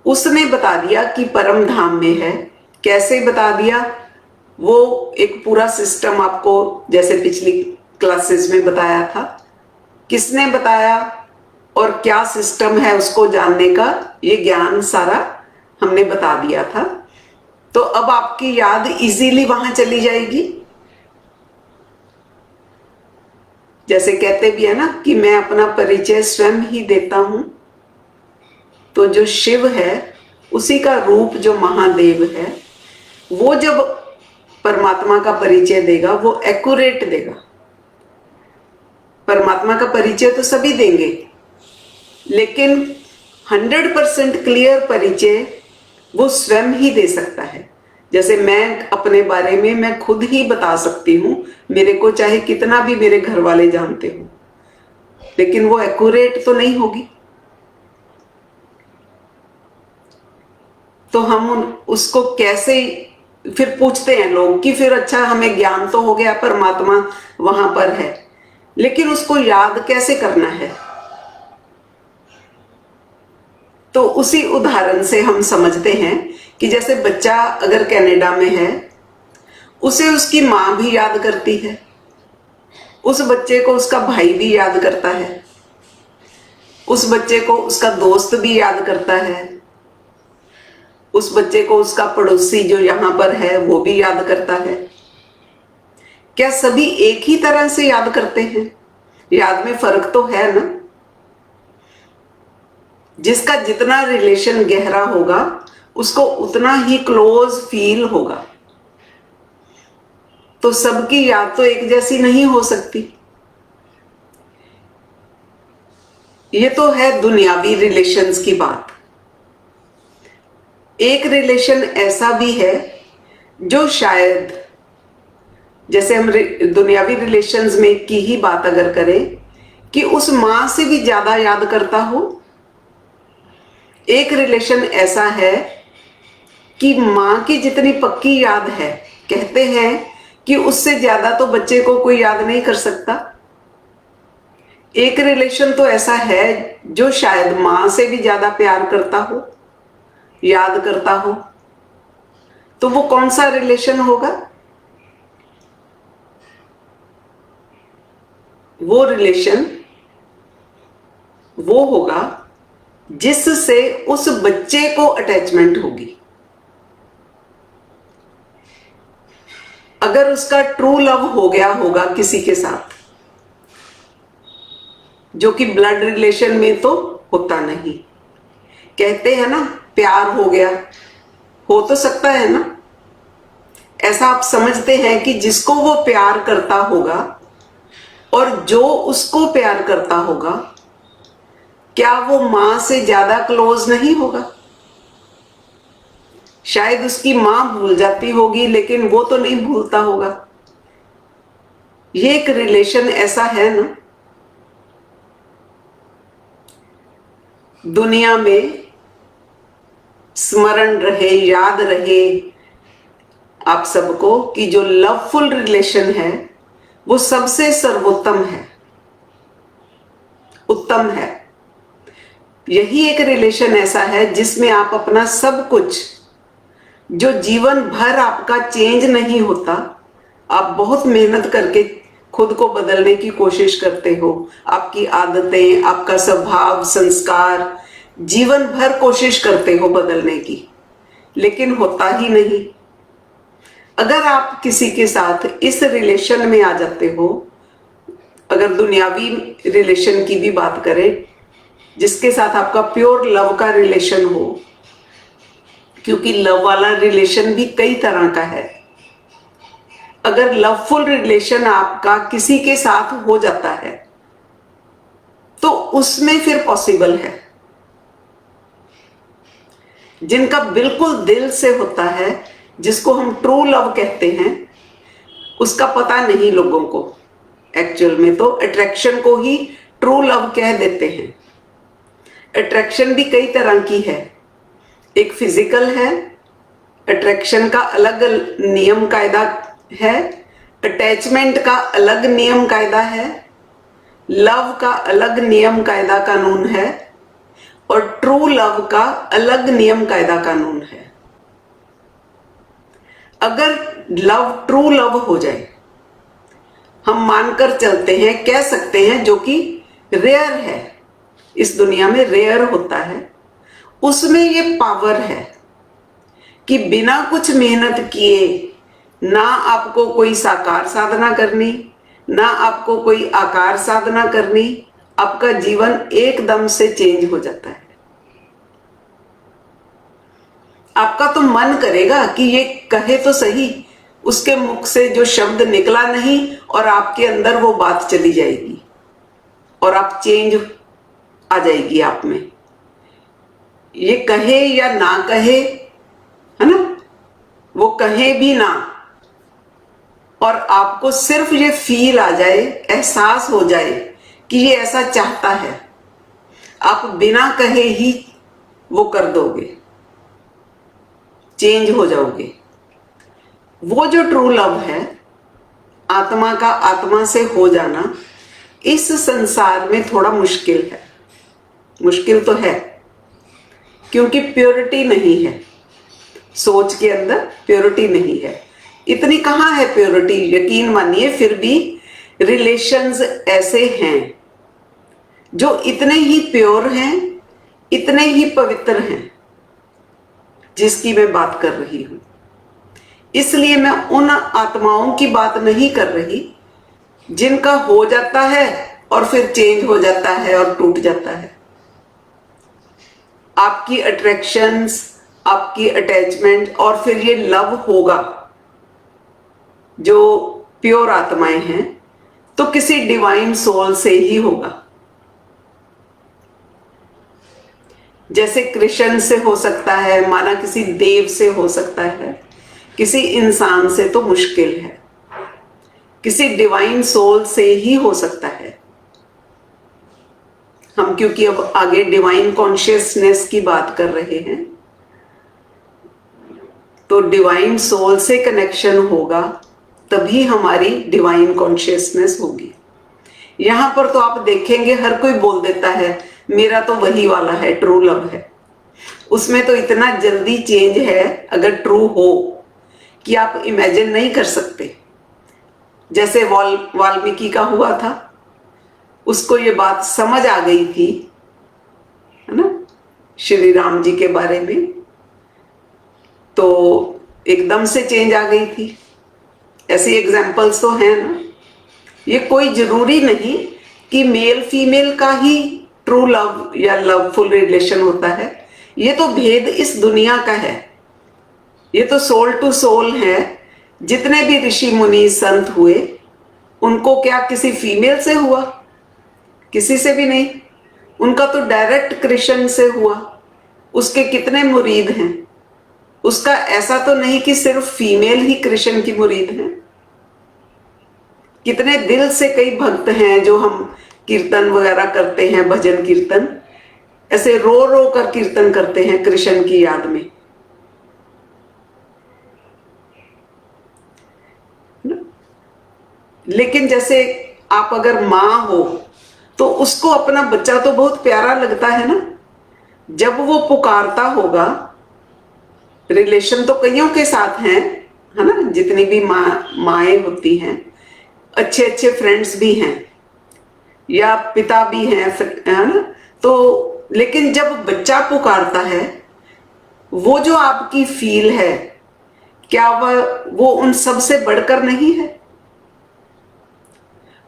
उसने बता दिया कि परम धाम में है, कैसे बता दिया, वो एक पूरा सिस्टम आपको जैसे पिछली क्लासेस में बताया था, किसने बताया और क्या सिस्टम है उसको जानने का, ये ज्ञान सारा हमने बता दिया था। तो अब आपकी याद इजीली वहां चली जाएगी। जैसे कहते भी है ना कि मैं अपना परिचय स्वयं ही देता हूं, तो जो शिव है उसी का रूप जो महादेव है, वो जब परमात्मा का परिचय देगा वो एक्यूरेट देगा। परमात्मा का परिचय तो सभी देंगे, लेकिन 100% क्लियर परिचय वो स्वयं ही दे सकता है। जैसे मैं अपने बारे में मैं खुद ही बता सकती हूँ, मेरे को चाहे कितना भी मेरे घर वाले जानते हो, लेकिन वो एक्यूरेट तो नहीं होगी। तो हम उसको कैसे फिर पूछते हैं लोग कि फिर अच्छा हमें ज्ञान तो हो गया परमात्मा वहां पर है, लेकिन उसको याद कैसे करना है। तो उसी उदाहरण से हम समझते हैं कि जैसे बच्चा अगर कनाडा में है, उसे उसकी माँ भी याद करती है, उस बच्चे को उसका भाई भी याद करता है, उस बच्चे को उसका दोस्त भी याद करता है, उस बच्चे को उसका पड़ोसी जो यहां पर है वो भी याद करता है। क्या सभी एक ही तरह से याद करते हैं? याद में फर्क तो है ना। जिसका जितना रिलेशन गहरा होगा उसको उतना ही क्लोज फील होगा। तो सबकी याद तो एक जैसी नहीं हो सकती। ये तो है दुनियावी रिलेशंस की बात। एक रिलेशन ऐसा भी है जो शायद, जैसे हम दुनियावी रिलेशंस में की ही बात अगर करें, कि उस मां से भी ज्यादा याद करता हो। एक रिलेशन ऐसा है कि मां की जितनी पक्की याद है, कहते हैं कि उससे ज्यादा तो बच्चे को कोई याद नहीं कर सकता। एक रिलेशन तो ऐसा है जो शायद मां से भी ज्यादा प्यार करता हो, याद करता हो। तो वो कौन सा रिलेशन होगा? वो रिलेशन वो होगा जिससे उस बच्चे को अटैचमेंट होगी। अगर उसका ट्रू लव हो गया होगा किसी के साथ, जो कि ब्लड रिलेशन में तो होता नहीं। कहते हैं ना प्यार हो गया, हो तो सकता है ना। ऐसा आप समझते हैं कि जिसको वो प्यार करता होगा और जो उसको प्यार करता होगा, क्या वो मां से ज्यादा क्लोज नहीं होगा? शायद उसकी मां भूल जाती होगी, लेकिन वो तो नहीं भूलता होगा। ये एक रिलेशन ऐसा है ना, दुनिया में स्मरण रहे, याद रहे आप सबको कि जो लवफुल रिलेशन है वो सबसे सर्वोत्तम है, उत्तम है। यही एक रिलेशन ऐसा है जिसमें आप अपना सब कुछ, जो जीवन भर आपका चेंज नहीं होता, आप बहुत मेहनत करके खुद को बदलने की कोशिश करते हो, आपकी आदतें, आपका स्वभाव, संस्कार, जीवन भर कोशिश करते हो बदलने की, लेकिन होता ही नहीं। अगर आप किसी के साथ इस रिलेशन में आ जाते हो, अगर दुनियावी रिलेशन की भी बात करें, जिसके साथ आपका प्योर लव का रिलेशन हो, क्योंकि लव वाला रिलेशन भी कई तरह का है। अगर लवफुल रिलेशन आपका किसी के साथ हो जाता है तो उसमें फिर पॉसिबल है। जिनका बिल्कुल दिल से होता है, जिसको हम ट्रू लव कहते हैं, उसका पता नहीं लोगों को। एक्चुअल में तो अट्रैक्शन को ही ट्रू लव कह देते हैं। अट्रैक्शन भी कई तरह की है। एक फिजिकल है, अट्रैक्शन का अलग नियम कायदा है, अटैचमेंट का अलग नियम कायदा है, लव का अलग नियम कायदा कानून है, और ट्रू लव का अलग नियम कायदा कानून है। अगर लव ट्रू लव हो जाए, हम मानकर चलते हैं, कह सकते हैं, जो कि रेयर है, इस दुनिया में रेयर होता है, उसमें ये पावर है कि बिना कुछ मेहनत किए, ना आपको कोई साकार साधना करनी, ना आपको कोई आकार साधना करनी, आपका जीवन एकदम से चेंज हो जाता है। आपका तो मन करेगा कि ये कहे तो सही, उसके मुख से जो शब्द निकला नहीं, और आपके अंदर वो बात चली जाएगी और आप चेंज आ जाएगी आप में। ये कहे या ना कहे, है ना, वो कहे भी ना, और आपको सिर्फ ये फील आ जाए, एहसास हो जाए कि ये ऐसा चाहता है, आप बिना कहे ही वो कर दोगे, चेंज हो जाओगे। वो जो ट्रू लव है, आत्मा का आत्मा से हो जाना, इस संसार में थोड़ा मुश्किल है। मुश्किल तो है, क्योंकि प्योरिटी नहीं है, सोच के अंदर प्योरिटी नहीं है। इतनी कहाँ है प्योरिटी, यकीन मानिए, फिर भी रिलेशंस ऐसे हैं जो इतने ही प्योर हैं, इतने ही पवित्र हैं, जिसकी मैं बात कर रही हूं। इसलिए मैं उन आत्माओं की बात नहीं कर रही जिनका हो जाता है और फिर चेंज हो जाता है और टूट जाता है। आपकी अट्रैक्शंस, आपकी अटैचमेंट, और फिर ये लव होगा, जो प्योर आत्माएं हैं, तो किसी डिवाइन सोल से ही होगा। जैसे कृष्ण से हो सकता है, माना किसी देव से हो सकता है, किसी इंसान से तो मुश्किल है, किसी डिवाइन सोल से ही हो सकता है। हम क्योंकि अब आगे डिवाइन कॉन्शियसनेस की बात कर रहे हैं, तो डिवाइन सोल से कनेक्शन होगा, तभी हमारी डिवाइन कॉन्शियसनेस होगी। यहां पर तो आप देखेंगे हर कोई बोल देता है मेरा तो वही वाला है, ट्रू लव है। उसमें तो इतना जल्दी चेंज है, अगर ट्रू हो, कि आप इमेजिन नहीं कर सकते। जैसे वाल्मीकि का हुआ था, उसको ये बात समझ आ गई थी, है ना, श्री राम जी के बारे में, तो एकदम से चेंज आ गई थी। ऐसी एग्जाम्पल्स तो हैं ना। ये कोई जरूरी नहीं कि मेल फीमेल का ही ट्रू लव या लवफुल रिलेशन होता है। ये तो भेद इस दुनिया का है, ये तो सोल टू सोल है। जितने भी ऋषि मुनि संत हुए, उनको क्या किसी फीमेल से हुआ? किसी से भी नहीं। उनका तो डायरेक्ट कृष्ण से हुआ, उसके कितने मुरीद हैं। उसका ऐसा तो नहीं कि सिर्फ फीमेल ही कृष्ण की मुरीद हैं, कितने दिल से कई भक्त हैं जो हम कीर्तन वगैरह करते हैं, भजन कीर्तन ऐसे रो रो कर कीर्तन करते हैं कृष्ण की याद में। लेकिन जैसे आप अगर माँ हो तो उसको अपना बच्चा तो बहुत प्यारा लगता है ना, जब वो पुकारता होगा। रिलेशन तो कईयों के साथ हैं, है ना, जितनी भी माएँ होती हैं, अच्छे अच्छे फ्रेंड्स भी हैं या पिता भी हैं, है ना। तो लेकिन जब बच्चा पुकारता है, वो जो आपकी फील है, क्या वो उन सब से बढ़कर नहीं है?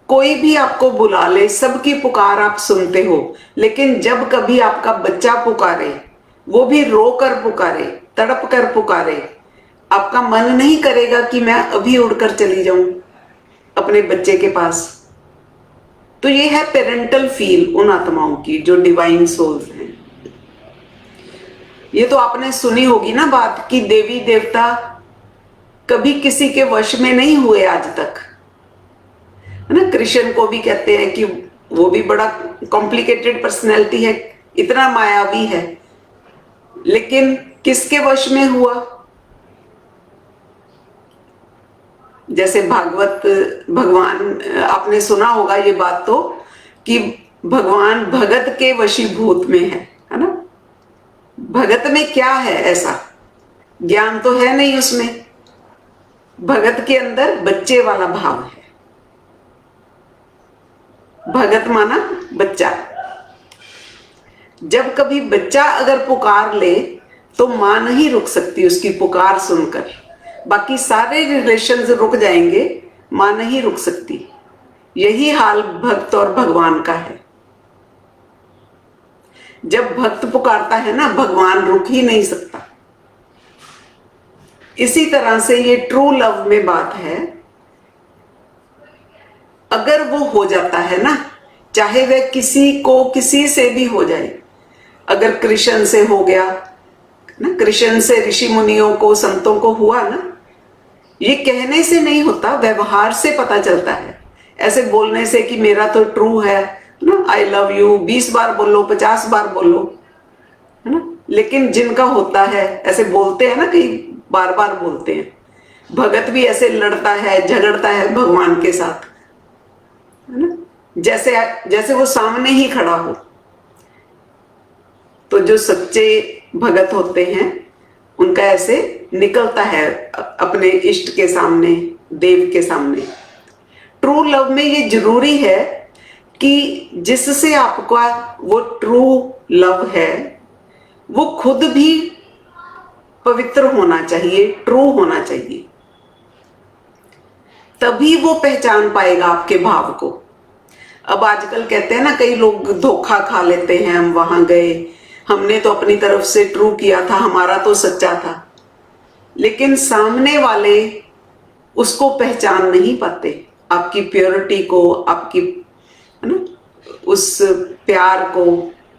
कोई भी आपको बुला ले, सबकी पुकार आप सुनते हो, लेकिन जब कभी आपका बच्चा पुकारे, वो भी रो कर पुकारे, तड़प कर पुकारे, आपका मन नहीं करेगा कि मैं अभी उड़कर चली जाऊं अपने बच्चे के पास? तो ये है पेरेंटल फील उन आत्माओं की जो डिवाइन सोल्स हैं। ये तो आपने सुनी होगी ना बात कि देवी देवता कभी किसी के वश में नहीं हुए आज तक, है ना। कृष्ण को भी कहते हैं कि वो भी बड़ा कॉम्प्लिकेटेड पर्सनैलिटी है, इतना मायावी है, लेकिन किसके वश में हुआ? जैसे भागवत भगवान, आपने सुना होगा ये बात तो, कि भगवान भगत के वशीभूत में है ना। भगत में क्या है ऐसा? ज्ञान तो है नहीं उसमें, भगत के अंदर बच्चे वाला भाव है। भगत माना बच्चा। जब कभी बच्चा अगर पुकार ले तो मां नहीं रुक सकती उसकी पुकार सुनकर, बाकी सारे रिलेशंस रुक जाएंगे, मां नहीं रुक सकती। यही हाल भक्त और भगवान का है। जब भक्त पुकारता है ना, भगवान रुक ही नहीं सकता। इसी तरह से ये ट्रू लव में बात है, अगर वो हो जाता है ना, चाहे वह किसी को किसी से भी हो जाए, अगर कृष्ण से हो गया ना, कृष्ण से ऋषि मुनियों को, संतों को हुआ ना, ये कहने से नहीं होता, व्यवहार से पता चलता है। ऐसे बोलने से कि मेरा तो ट्रू है ना, आई लव यू 20 बार बोलो, 50 बार बोलो, है ना। लेकिन जिनका होता है, ऐसे बोलते हैं ना, कई बार बार बोलते हैं, भगत भी ऐसे लड़ता है, झगड़ता है भगवान के साथ, है ना, जैसे जैसे वो सामने ही खड़ा हो। तो जो सच्चे भगत होते हैं उनका ऐसे निकलता है अपने इष्ट के सामने, देव के सामने। ट्रू लव में ये जरूरी है कि जिससे आपका वो ट्रू लव है, वो खुद भी पवित्र होना चाहिए, ट्रू होना चाहिए, तभी वो पहचान पाएगा आपके भाव को। अब आजकल कहते हैं ना, कई लोग धोखा खा लेते हैं, हम वहां गए, हमने तो अपनी तरफ से ट्रू किया था, हमारा तो सच्चा था, लेकिन सामने वाले उसको पहचान नहीं पाते, आपकी प्योरिटी को, आपकी, है ना, उस प्यार को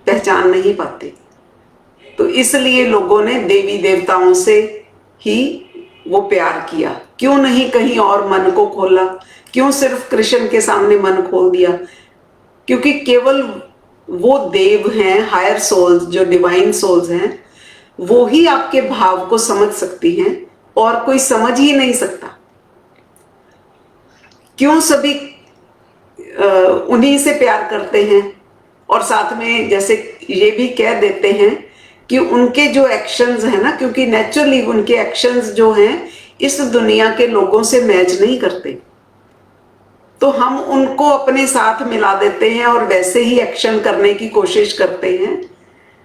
पहचान नहीं पाते। तो इसलिए लोगों ने देवी देवताओं से ही वो प्यार किया, क्यों नहीं कहीं और मन को खोला, क्यों सिर्फ कृष्ण के सामने मन खोल दिया? क्योंकि केवल वो देव हैं, हायर सोल्स, जो डिवाइन सोल्स हैं, वो ही आपके भाव को समझ सकती हैं, और कोई समझ ही नहीं सकता। क्यों सभी उन्हीं से प्यार करते हैं, और साथ में जैसे ये भी कह देते हैं कि उनके जो एक्शंस हैं ना, क्योंकि नेचुरली उनके एक्शंस जो हैं इस दुनिया के लोगों से मैच नहीं करते, तो हम उनको अपने साथ मिला देते हैं और वैसे ही एक्शन करने की कोशिश करते हैं।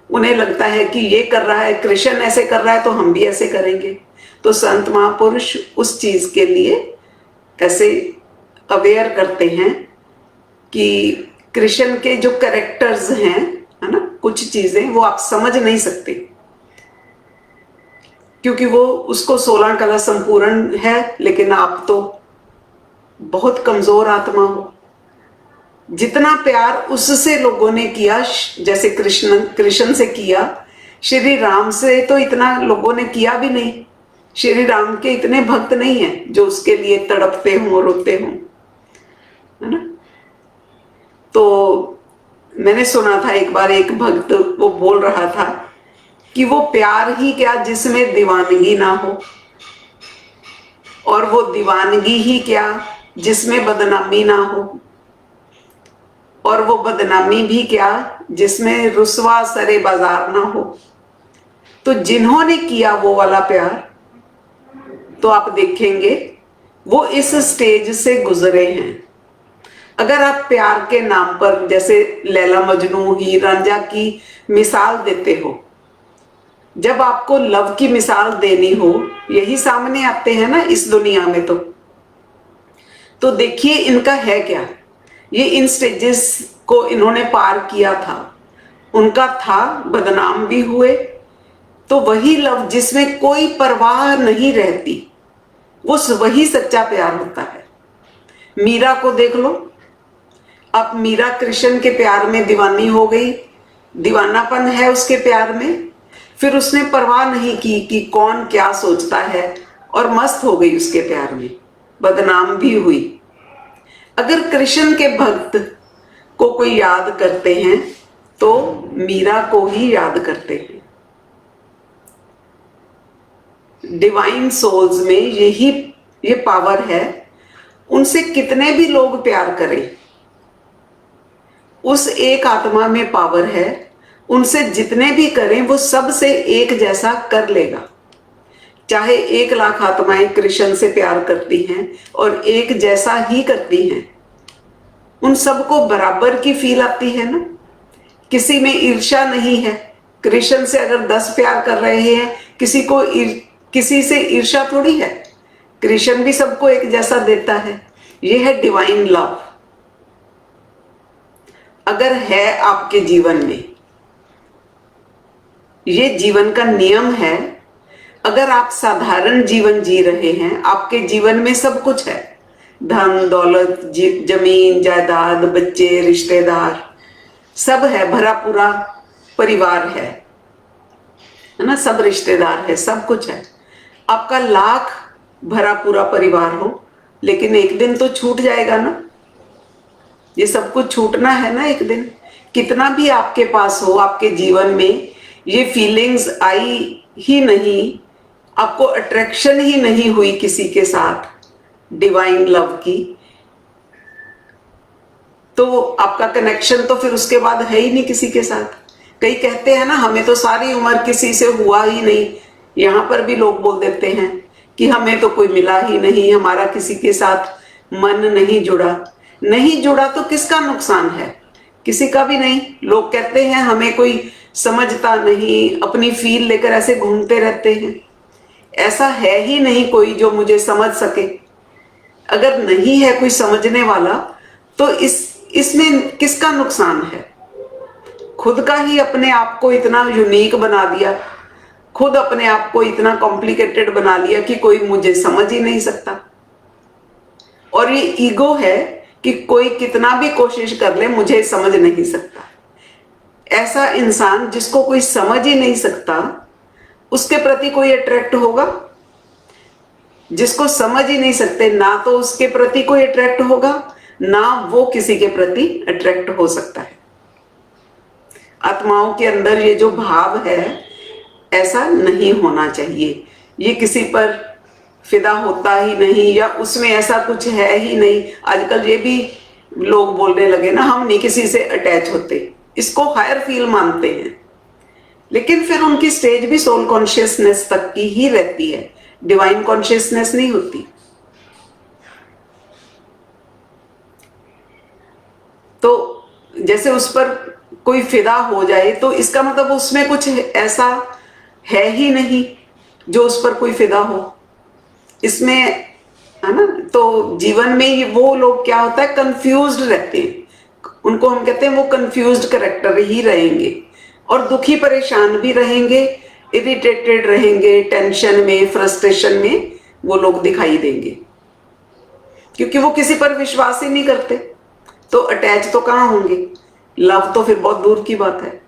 उन्हें लगता है कि ये कर रहा है, कृष्ण ऐसे कर रहा है, तो हम भी ऐसे करेंगे। तो संत महापुरुष उस चीज के लिए ऐसे अवेयर करते हैं कि कृष्ण के जो कैरेक्टर्स हैं, है ना, कुछ चीजें वो आप समझ नहीं सकते, क्योंकि वो उसको 16 कला संपूर्ण है, लेकिन आप तो बहुत कमजोर आत्मा हो, जितना प्यार उससे लोगों ने किया, जैसे कृष्ण से किया, श्री राम से तो इतना लोगों ने किया भी नहीं। श्री राम के इतने भक्त नहीं हैं जो उसके लिए तड़पते हों, रोते हों, है ना। तो मैंने सुना था एक बार एक भक्त वो बोल रहा था कि वो प्यार ही क्या जिसमें दीवानगी ना हो, और वो दीवानगी ही क्या जिसमें बदनामी ना हो, और वो बदनामी भी क्या जिसमें रुसवा सरे बाजार ना हो। तो जिन्होंने किया वो वाला प्यार, तो आप देखेंगे वो इस स्टेज से गुजरे हैं। अगर आप प्यार के नाम पर जैसे लैला मजनू, हीर रांझा की मिसाल देते हो, जब आपको लव की मिसाल देनी हो, यही सामने आते हैं ना इस दुनिया में। तो देखिए इनका है क्या, ये इन स्टेजेस को इन्होंने पार किया था, उनका था, बदनाम भी हुए। तो वही लव जिसमें कोई परवाह नहीं रहती, वही सच्चा प्यार होता है। मीरा को देख लो, अब मीरा कृष्ण के प्यार में दीवानी हो गई, दीवानापन है उसके प्यार में, फिर उसने परवाह नहीं की कि कौन क्या सोचता है, और मस्त हो गई उसके प्यार में, बदनाम भी हुई। अगर कृष्ण के भक्त को कोई याद करते हैं तो मीरा को ही याद करते हैं। डिवाइन सोल्स में ये पावर है, उनसे कितने भी लोग प्यार करें, उस एक आत्मा में पावर है, उनसे जितने भी करें वो सबसे एक जैसा कर लेगा। चाहे 1,00,000 आत्माएं कृष्ण से प्यार करती हैं और एक जैसा ही करती हैं, उन सबको बराबर की फील आती है ना। किसी में ईर्ष्या नहीं है। कृष्ण से अगर 10 प्यार कर रहे हैं, किसी से ईर्ष्या थोड़ी है। कृष्ण भी सबको एक जैसा देता है। यह है डिवाइन लव। अगर है आपके जीवन में, ये जीवन का नियम है। अगर आप साधारण जीवन जी रहे हैं, आपके जीवन में सब कुछ है, धन दौलत, जमीन जायदाद, बच्चे, रिश्तेदार, सब है, भरा पूरा परिवार है ना, सब रिश्तेदार है, सब कुछ है। आपका लाख भरा पूरा परिवार हो, लेकिन एक दिन तो छूट जाएगा ना। ये सब कुछ छूटना है ना एक दिन। कितना भी आपके पास हो, आपके जीवन में ये फीलिंग्स आई ही नहीं, आपको अट्रैक्शन ही नहीं हुई किसी के साथ डिवाइन लव की, तो आपका कनेक्शन तो फिर उसके बाद है ही नहीं किसी के साथ। कई कहते हैं ना, हमें तो सारी उम्र किसी से हुआ ही नहीं। यहां पर भी लोग बोल देते हैं कि हमें तो कोई मिला ही नहीं, हमारा किसी के साथ मन नहीं जुड़ा। नहीं जुड़ा तो किसका नुकसान है? किसी का भी नहीं। लोग कहते हैं हमें कोई समझता नहीं, अपनी फील लेकर ऐसे घूमते रहते हैं। ऐसा है ही नहीं कोई जो मुझे समझ सके। अगर नहीं है कोई समझने वाला, तो इसमें किसका नुकसान है? खुद का ही अपने आप को इतना यूनिक बना दिया, खुद अपने आप को इतना कॉम्प्लिकेटेड बना लिया कि कोई मुझे समझ ही नहीं सकता। और ये ईगो है कि कोई कितना भी कोशिश कर ले, मुझे समझ नहीं सकता। ऐसा इंसान जिसको कोई समझ ही नहीं सकता, उसके प्रति कोई अट्रैक्ट होगा? जिसको समझ ही नहीं सकते, ना तो उसके प्रति कोई अट्रैक्ट होगा, ना वो किसी के प्रति अट्रैक्ट हो सकता है। आत्माओं के अंदर ये जो भाव है, ऐसा नहीं होना चाहिए। ये किसी पर फिदा होता ही नहीं, या उसमें ऐसा कुछ है ही नहीं। आजकल ये भी लोग बोलने लगे ना, हम नहीं किसी से अटैच होते, इसको हायर फील मानते हैं। लेकिन फिर उनकी स्टेज भी सोल कॉन्शियसनेस तक की ही रहती है, डिवाइन कॉन्शियसनेस नहीं होती। तो जैसे उस पर कोई फिदा हो जाए, तो इसका मतलब उसमें कुछ ऐसा है ही नहीं जो उस पर कोई फिदा हो। इसमें, है ना। तो जीवन में वो लोग क्या होता है, कंफ्यूज्ड रहते हैं। उनको हम कहते हैं वो कंफ्यूज्ड कैरेक्टर ही रहेंगे, और दुखी परेशान भी रहेंगे, इरिटेटेड रहेंगे, टेंशन में, फ्रस्ट्रेशन में वो लोग दिखाई देंगे, क्योंकि वो किसी पर विश्वास ही नहीं करते। तो अटैच तो कहाँ होंगे, लव तो फिर बहुत दूर की बात है।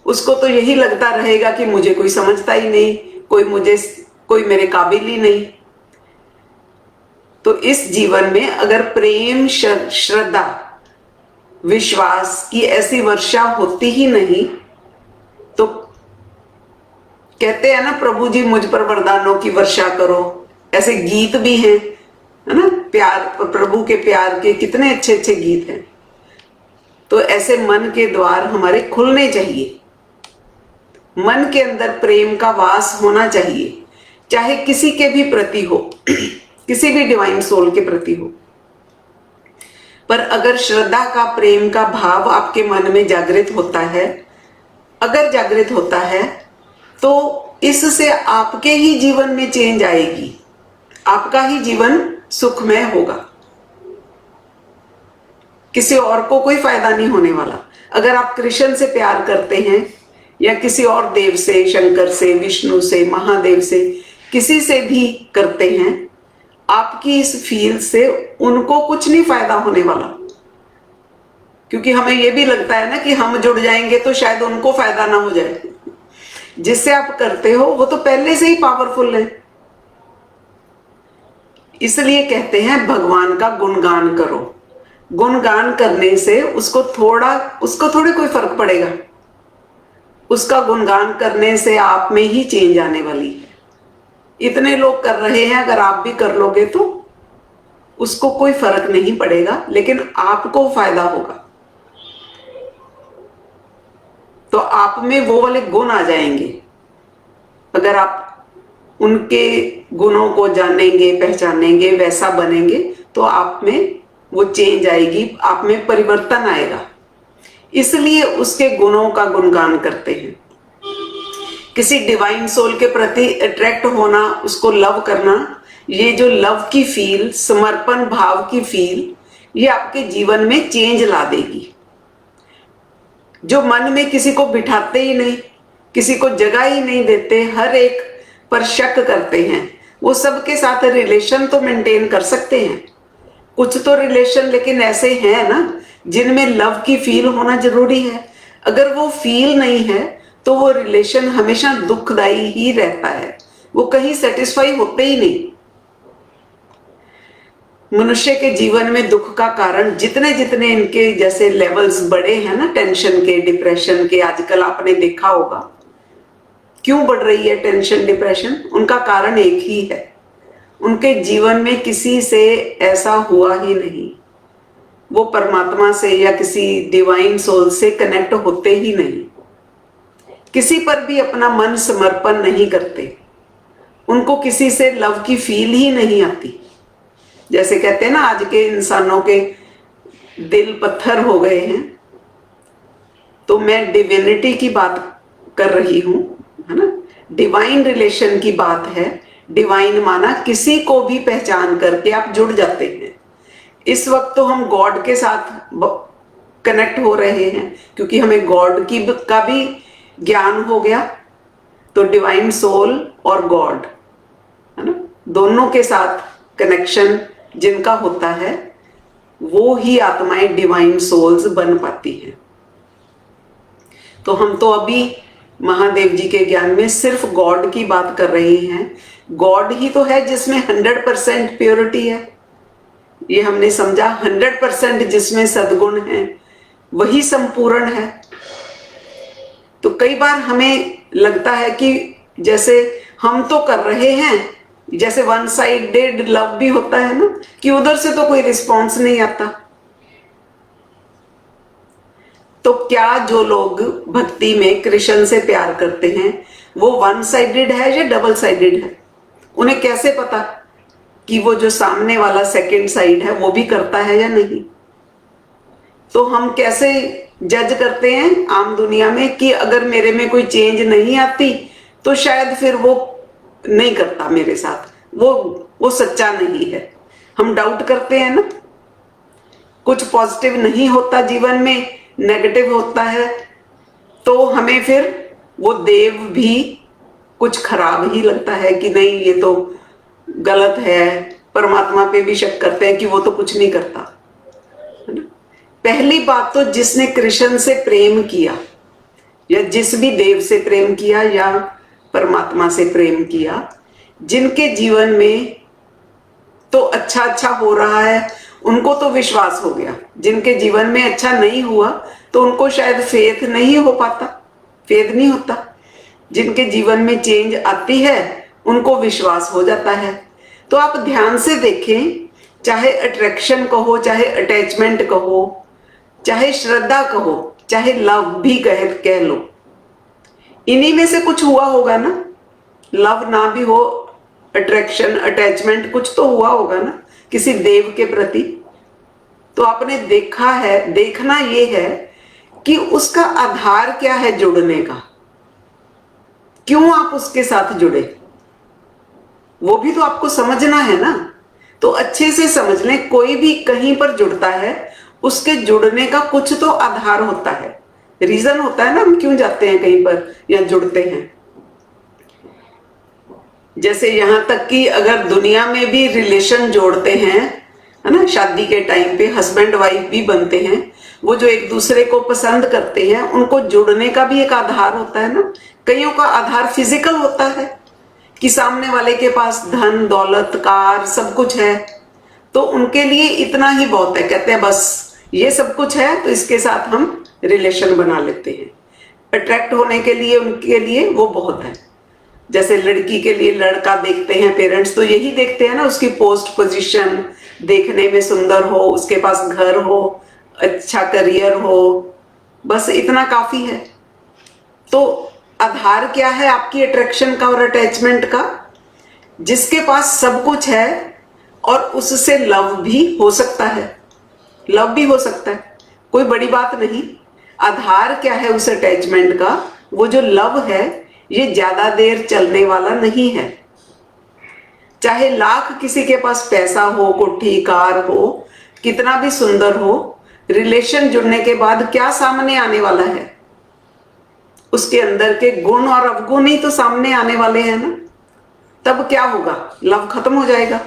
उसको तो यही लगता रहेगा कि मुझे कोई समझता ही नहीं, कोई मेरे काबिल ही नहीं। तो इस जीवन में अगर प्रेम, श्रद्धा, विश्वास की ऐसी वर्षा होती ही नहीं, तो कहते हैं ना, प्रभु जी मुझ पर वरदानों की वर्षा करो, ऐसे गीत भी हैं, है ना, प्यार, प्रभु के प्यार के कितने अच्छे अच्छे गीत हैं। तो ऐसे मन के द्वार हमारे खुलने चाहिए, मन के अंदर प्रेम का वास होना चाहिए, चाहे किसी के भी प्रति हो, किसी भी डिवाइन सोल के प्रति हो। पर अगर श्रद्धा का, प्रेम का भाव आपके मन में जागृत होता है, अगर जागृत होता है, तो इससे आपके ही जीवन में चेंज आएगी, आपका ही जीवन सुखमय होगा, किसी और को कोई फायदा नहीं होने वाला। अगर आप कृष्ण से प्यार करते हैं या किसी और देव से, शंकर से, विष्णु से, महादेव से, किसी से भी करते हैं, आपकी इस फील से उनको कुछ नहीं फायदा होने वाला। क्योंकि हमें यह भी लगता है ना कि हम जुड़ जाएंगे तो शायद उनको फायदा ना हो जाए। जिससे आप करते हो वो तो पहले से ही पावरफुल है। इसलिए कहते हैं भगवान का गुणगान करो। गुणगान करने से उसको थोड़े कोई फर्क पड़ेगा। उसका गुणगान करने से आप में ही चेंज आने वाली है। इतने लोग कर रहे हैं, अगर आप भी कर लोगे तो उसको कोई फर्क नहीं पड़ेगा, लेकिन आपको फायदा होगा। तो आप में वो वाले गुण आ जाएंगे। अगर आप उनके गुणों को जानेंगे, पहचानेंगे, वैसा बनेंगे, तो आप में वो चेंज आएगी, आप में परिवर्तन आएगा। इसलिए उसके गुणों का गुणगान करते हैं। किसी डिवाइन सोल के प्रति अट्रैक्ट होना, उसको लव करना, ये जो लव की फील, समर्पण भाव की फील, ये आपके जीवन में चेंज ला देगी। जो मन में किसी को बिठाते ही नहीं, किसी को जगह ही नहीं देते, हर एक पर शक करते हैं, वो सबके साथ रिलेशन तो मेंटेन कर सकते हैं, कुछ तो रिलेशन, लेकिन ऐसे हैं ना जिनमें लव की फील होना जरूरी है। अगर वो फील नहीं है तो वो रिलेशन हमेशा दुखदाई ही रहता है, वो कहीं सेटिस्फाई होते ही नहीं। मनुष्य के जीवन में दुख का कारण जितने जितने इनके जैसे लेवल्स बढ़े हैं ना, टेंशन के, डिप्रेशन के, आजकल आपने देखा होगा क्यों बढ़ रही है टेंशन, डिप्रेशन, उनका कारण एक ही है, उनके जीवन में किसी से ऐसा हुआ ही नहीं, वो परमात्मा से या किसी डिवाइन सोल से कनेक्ट होते ही नहीं, किसी पर भी अपना मन समर्पण नहीं करते, उनको किसी से लव की फील ही नहीं आती। जैसे कहते हैं ना, आज के इंसानों के दिल पत्थर हो गए हैं। तो मैं डिविनिटी की बात कर रही हूं, है ना, डिवाइन रिलेशन की बात है। डिवाइन माना किसी को भी पहचान करके आप जुड़ जाते हैं। इस वक्त तो हम गॉड के साथ कनेक्ट हो रहे हैं, क्योंकि हमें गॉड का भी ज्ञान हो गया। तो डिवाइन सोल और गॉड, है ना, दोनों के साथ कनेक्शन जिनका होता है, वो ही आत्माएं डिवाइन सोल्स बन पाती हैं। तो हम तो अभी महादेव जी के ज्ञान में सिर्फ गॉड की बात कर रहे हैं। गॉड ही तो है जिसमें 100% प्योरिटी है, ये हमने समझा। 100% जिसमें सद्गुण है वही संपूर्ण है। तो कई बार हमें लगता है कि जैसे हम तो कर रहे हैं, जैसे वन साइडेड लव भी होता है ना, कि उधर से तो कोई रिस्पॉन्स नहीं आता। तो क्या जो लोग भक्ति में कृष्ण से प्यार करते हैं वो वन साइडेड है या डबल साइडेड है? उन्हें कैसे पता कि वो जो सामने वाला सेकंड साइड है वो भी करता है या नहीं? तो हम कैसे जज करते हैं आम दुनिया में कि अगर मेरे में कोई चेंज नहीं आती तो शायद फिर वो नहीं करता मेरे साथ, वो सच्चा नहीं है। हम डाउट करते हैं ना, कुछ पॉजिटिव नहीं होता जीवन में, नेगेटिव होता है, तो हमें फिर वो देव भी कुछ खराब ही लगता है कि नहीं ये तो गलत है। परमात्मा पे भी शक करते हैं कि वो तो कुछ नहीं करता। पहली बात तो जिसने कृष्ण से प्रेम किया या जिस भी देव से प्रेम किया या परमात्मा से प्रेम किया, जिनके जीवन में तो अच्छा अच्छा हो रहा है उनको तो विश्वास हो गया, जिनके जीवन में अच्छा नहीं हुआ तो उनको शायद फेथ नहीं हो पाता, फेथ नहीं होता। जिनके जीवन में चेंज आती है उनको विश्वास हो जाता है। तो आप ध्यान से देखें, चाहे अट्रैक्शन कहो, चाहे अटैचमेंट कहो, चाहे श्रद्धा कहो, चाहे लव भी कह लो, इन्हीं में से कुछ हुआ होगा ना। लव ना भी हो, अट्रैक्शन अटैचमेंट कुछ तो हुआ होगा ना किसी देव के प्रति। तो आपने देखा है, देखना ये है कि उसका आधार क्या है जुड़ने का, क्यों आप उसके साथ जुड़े, वो भी तो आपको समझना है ना। तो अच्छे से समझ लें, कोई भी कहीं पर जुड़ता है उसके जुड़ने का कुछ तो आधार होता है, रीजन होता है ना, हम क्यों जाते हैं कहीं पर या जुड़ते हैं। जैसे यहां तक कि अगर दुनिया में भी रिलेशन जोड़ते हैं, है ना, शादी के टाइम पे हस्बैंड वाइफ भी बनते हैं, वो जो एक दूसरे को पसंद करते हैं उनको जुड़ने का भी एक आधार होता है ना। कईयों का आधार फिजिकल होता है कि सामने वाले के पास धन दौलत कार सब कुछ है, तो उनके लिए इतना ही बहुत है, कहते हैं बस ये सब कुछ है तो इसके साथ हम रिलेशन बना लेते हैं। अट्रैक्ट होने के लिए उनके लिए वो बहुत है। जैसे लड़की के लिए लड़का देखते हैं पेरेंट्स, तो यही देखते हैं ना, उसकी पोस्ट पोजीशन देखने में सुंदर हो, उसके पास घर हो, अच्छा करियर हो, बस इतना काफी है। तो आधार क्या है आपकी अट्रैक्शन का और अटैचमेंट का? जिसके पास सब कुछ है और उससे लव भी हो सकता है, लव भी हो सकता है, कोई बड़ी बात नहीं। आधार क्या है उस अटैचमेंट का? वो जो लव है ये ज्यादा देर चलने वाला नहीं है। चाहे लाख किसी के पास पैसा हो, कोठी कार हो, कितना भी सुंदर हो, रिलेशन जुड़ने के बाद क्या सामने आने वाला है? उसके अंदर के गुण और अवगुण ही तो सामने आने वाले हैं ना। तब क्या होगा? लव खत्म हो जाएगा।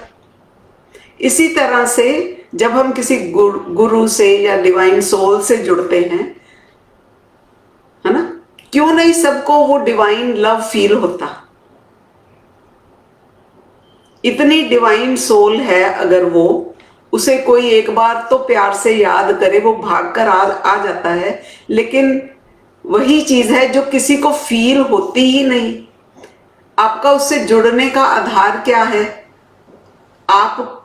इसी तरह से जब हम किसी गुरु से या डिवाइन सोल से जुड़ते हैं, है ना, क्यों नहीं सबको वो डिवाइन लव फील होता? इतनी डिवाइन सोल है, अगर वो उसे कोई एक बार तो प्यार से याद करे, वो भागकर आ जाता है। लेकिन वही चीज है जो किसी को फील होती ही नहीं। आपका उससे जुड़ने का आधार क्या है? आप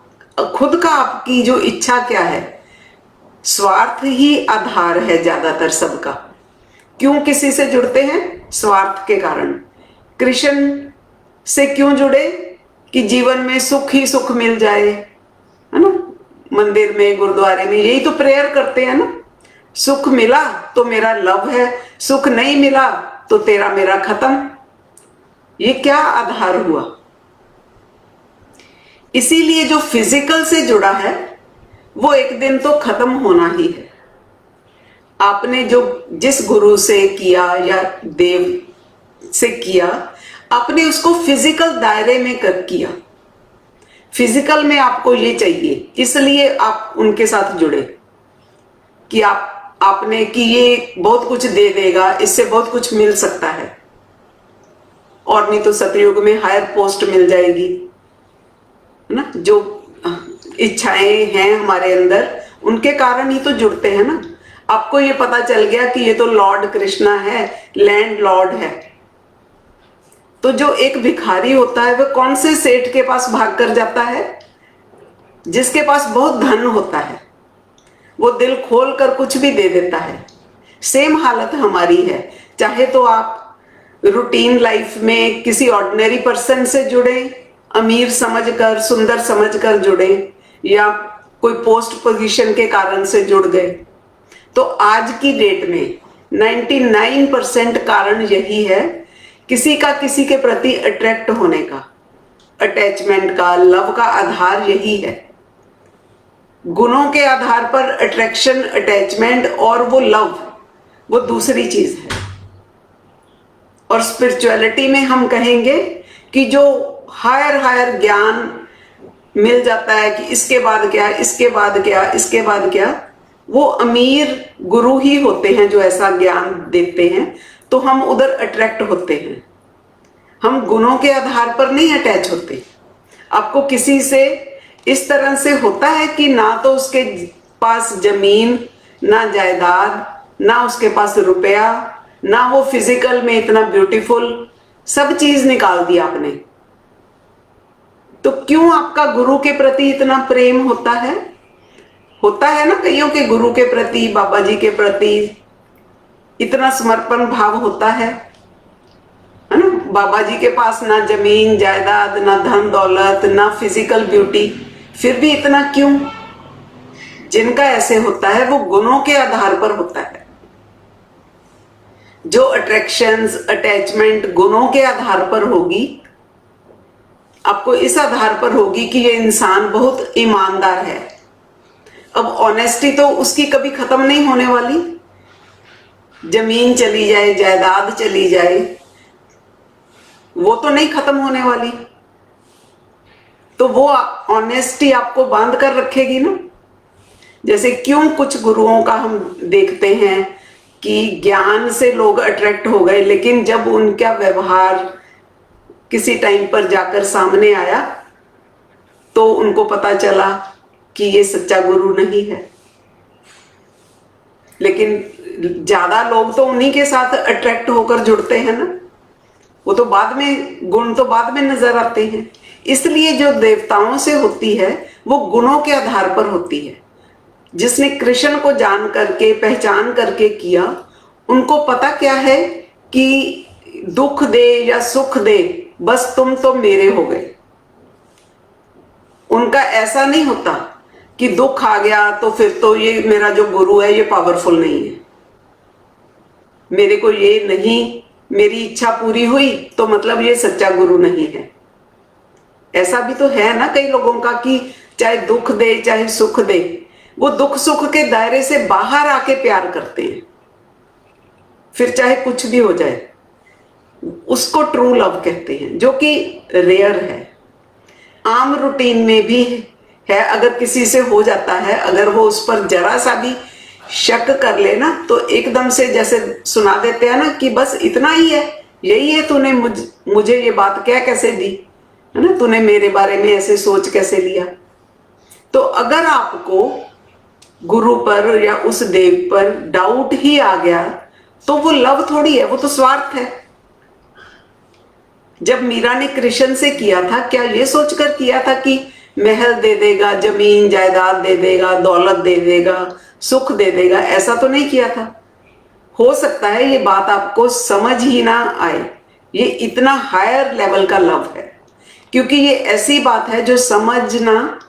खुद का, आपकी जो इच्छा क्या है? स्वार्थ ही आधार है ज्यादातर सबका। क्यों किसी से जुड़ते हैं? स्वार्थ के कारण। कृष्ण से क्यों जुड़े? कि जीवन में सुख ही सुख मिल जाए, है ना। मंदिर में गुरुद्वारे में यही तो प्रेयर करते हैं ना। सुख मिला तो मेरा लव है, सुख नहीं मिला तो तेरा मेरा खत्म। ये क्या आधार हुआ? इसीलिए जो फिजिकल से जुड़ा है वो एक दिन तो खत्म होना ही है। आपने जो जिस गुरु से किया या देव से किया, आपने उसको फिजिकल दायरे में कर किया। फिजिकल में आपको ये चाहिए, इसलिए आप उनके साथ जुड़े कि आपने कि ये बहुत कुछ दे देगा, इससे बहुत कुछ मिल सकता है, और नहीं तो सतयुग में हायर पोस्ट मिल जाएगी, है ना। जो इच्छाएं हैं हमारे अंदर उनके कारण ही तो जुड़ते हैं ना। आपको ये पता चल गया कि ये तो लॉर्ड कृष्णा है, लैंड लॉर्ड है, तो जो एक भिखारी होता है वह कौन से सेठ के पास भाग कर जाता है? जिसके पास बहुत धन होता है, वो दिल खोल कर कुछ भी दे देता है। सेम हालत हमारी है। चाहे तो आप रूटीन लाइफ में किसी ऑर्डिनरी पर्सन से जुड़े, अमीर समझकर सुंदर समझकर जुड़े, या कोई पोस्ट पोजीशन के कारण से जुड़ गए, तो आज की डेट में 99% कारण यही है, किसी का किसी के प्रति अट्रैक्ट होने का, अटैचमेंट का, लव का आधार यही है। गुणों के आधार पर अट्रैक्शन, अटैचमेंट और वो लव, वो दूसरी चीज है। और स्पिरिचुअलिटी में हम कहेंगे कि जो हायर ज्ञान मिल जाता है कि इसके बाद क्या, इसके बाद क्या, इसके बाद क्या, वो अमीर गुरु ही होते हैं जो ऐसा ज्ञान देते हैं, तो हम उधर अट्रैक्ट होते हैं। हम गुणों के आधार पर नहीं अटैच होते। आपको किसी से इस तरह से होता है कि ना तो उसके पास जमीन, ना जायदाद, ना उसके पास रुपया, ना वो फिजिकल में इतना ब्यूटीफुल, सब चीज निकाल दी आपने, तो क्यों आपका गुरु के प्रति इतना प्रेम होता है? होता है ना कईयों के गुरु के प्रति, बाबा जी के प्रति इतना समर्पण भाव होता है ना? बाबा जी के पास ना जमीन जायदाद, ना धन दौलत, ना फिजिकल ब्यूटी, फिर भी इतना क्यों? जिनका ऐसे होता है वो गुणों के आधार पर होता है। जो अट्रैक्शंस, अटैचमेंट गुणों के आधार पर होगी, आपको इस आधार पर होगी कि ये इंसान बहुत ईमानदार है। अब ऑनेस्टी तो उसकी कभी खत्म नहीं होने वाली। जमीन चली जाए, जायदाद चली जाए, वो तो नहीं खत्म होने वाली, तो वो ऑनेस्टी आपको बांध कर रखेगी ना। जैसे क्यों कुछ गुरुओं का हम देखते हैं कि ज्ञान से लोग अट्रैक्ट हो गए, लेकिन जब उनका व्यवहार किसी टाइम पर जाकर सामने आया तो उनको पता चला कि ये सच्चा गुरु नहीं है। लेकिन ज्यादा लोग तो उन्हीं के साथ अट्रैक्ट होकर जुड़ते हैं ना, वो तो बाद में, गुण तो बाद में नजर आते हैं। इसलिए जो देवताओं से होती है वो गुणों के आधार पर होती है। जिसने कृष्ण को जान करके, पहचान करके किया, उनको पता क्या है कि दुख दे या सुख दे, बस तुम तो मेरे हो गए। उनका ऐसा नहीं होता कि दुख आ गया तो फिर तो ये मेरा जो गुरु है ये पावरफुल नहीं है, मेरे को ये नहीं, मेरी इच्छा पूरी हुई तो मतलब ये सच्चा गुरु नहीं है। ऐसा भी तो है ना कई लोगों का कि चाहे दुख दे चाहे सुख दे, वो दुख सुख के दायरे से बाहर आके प्यार करते हैं, फिर चाहे कुछ भी हो जाए। उसको ट्रू लव कहते हैं, जो कि रेयर है। आम रूटीन में भी है, अगर किसी से हो जाता है, अगर वो उस पर जरा सा भी शक कर लेना तो एकदम से जैसे सुना देते हैं ना कि बस इतना ही है, यही है, तूने मुझे ये बात क्या कैसे दी, है ना, तूने मेरे बारे में ऐसे सोच कैसे लिया। तो अगर आपको गुरु पर या उस देव पर डाउट ही आ गया तो वो लव थोड़ी है, वो तो स्वार्थ है। जब मीरा ने कृष्ण से किया था, क्या ये सोचकर किया था कि महल दे देगा, जमीन जायदाद दे देगा, दौलत दे देगा, सुख दे देगा? ऐसा तो नहीं किया था। हो सकता है ये बात आपको समझ ही ना आए, ये इतना हायर लेवल का लव है, क्योंकि ये ऐसी बात है जो समझना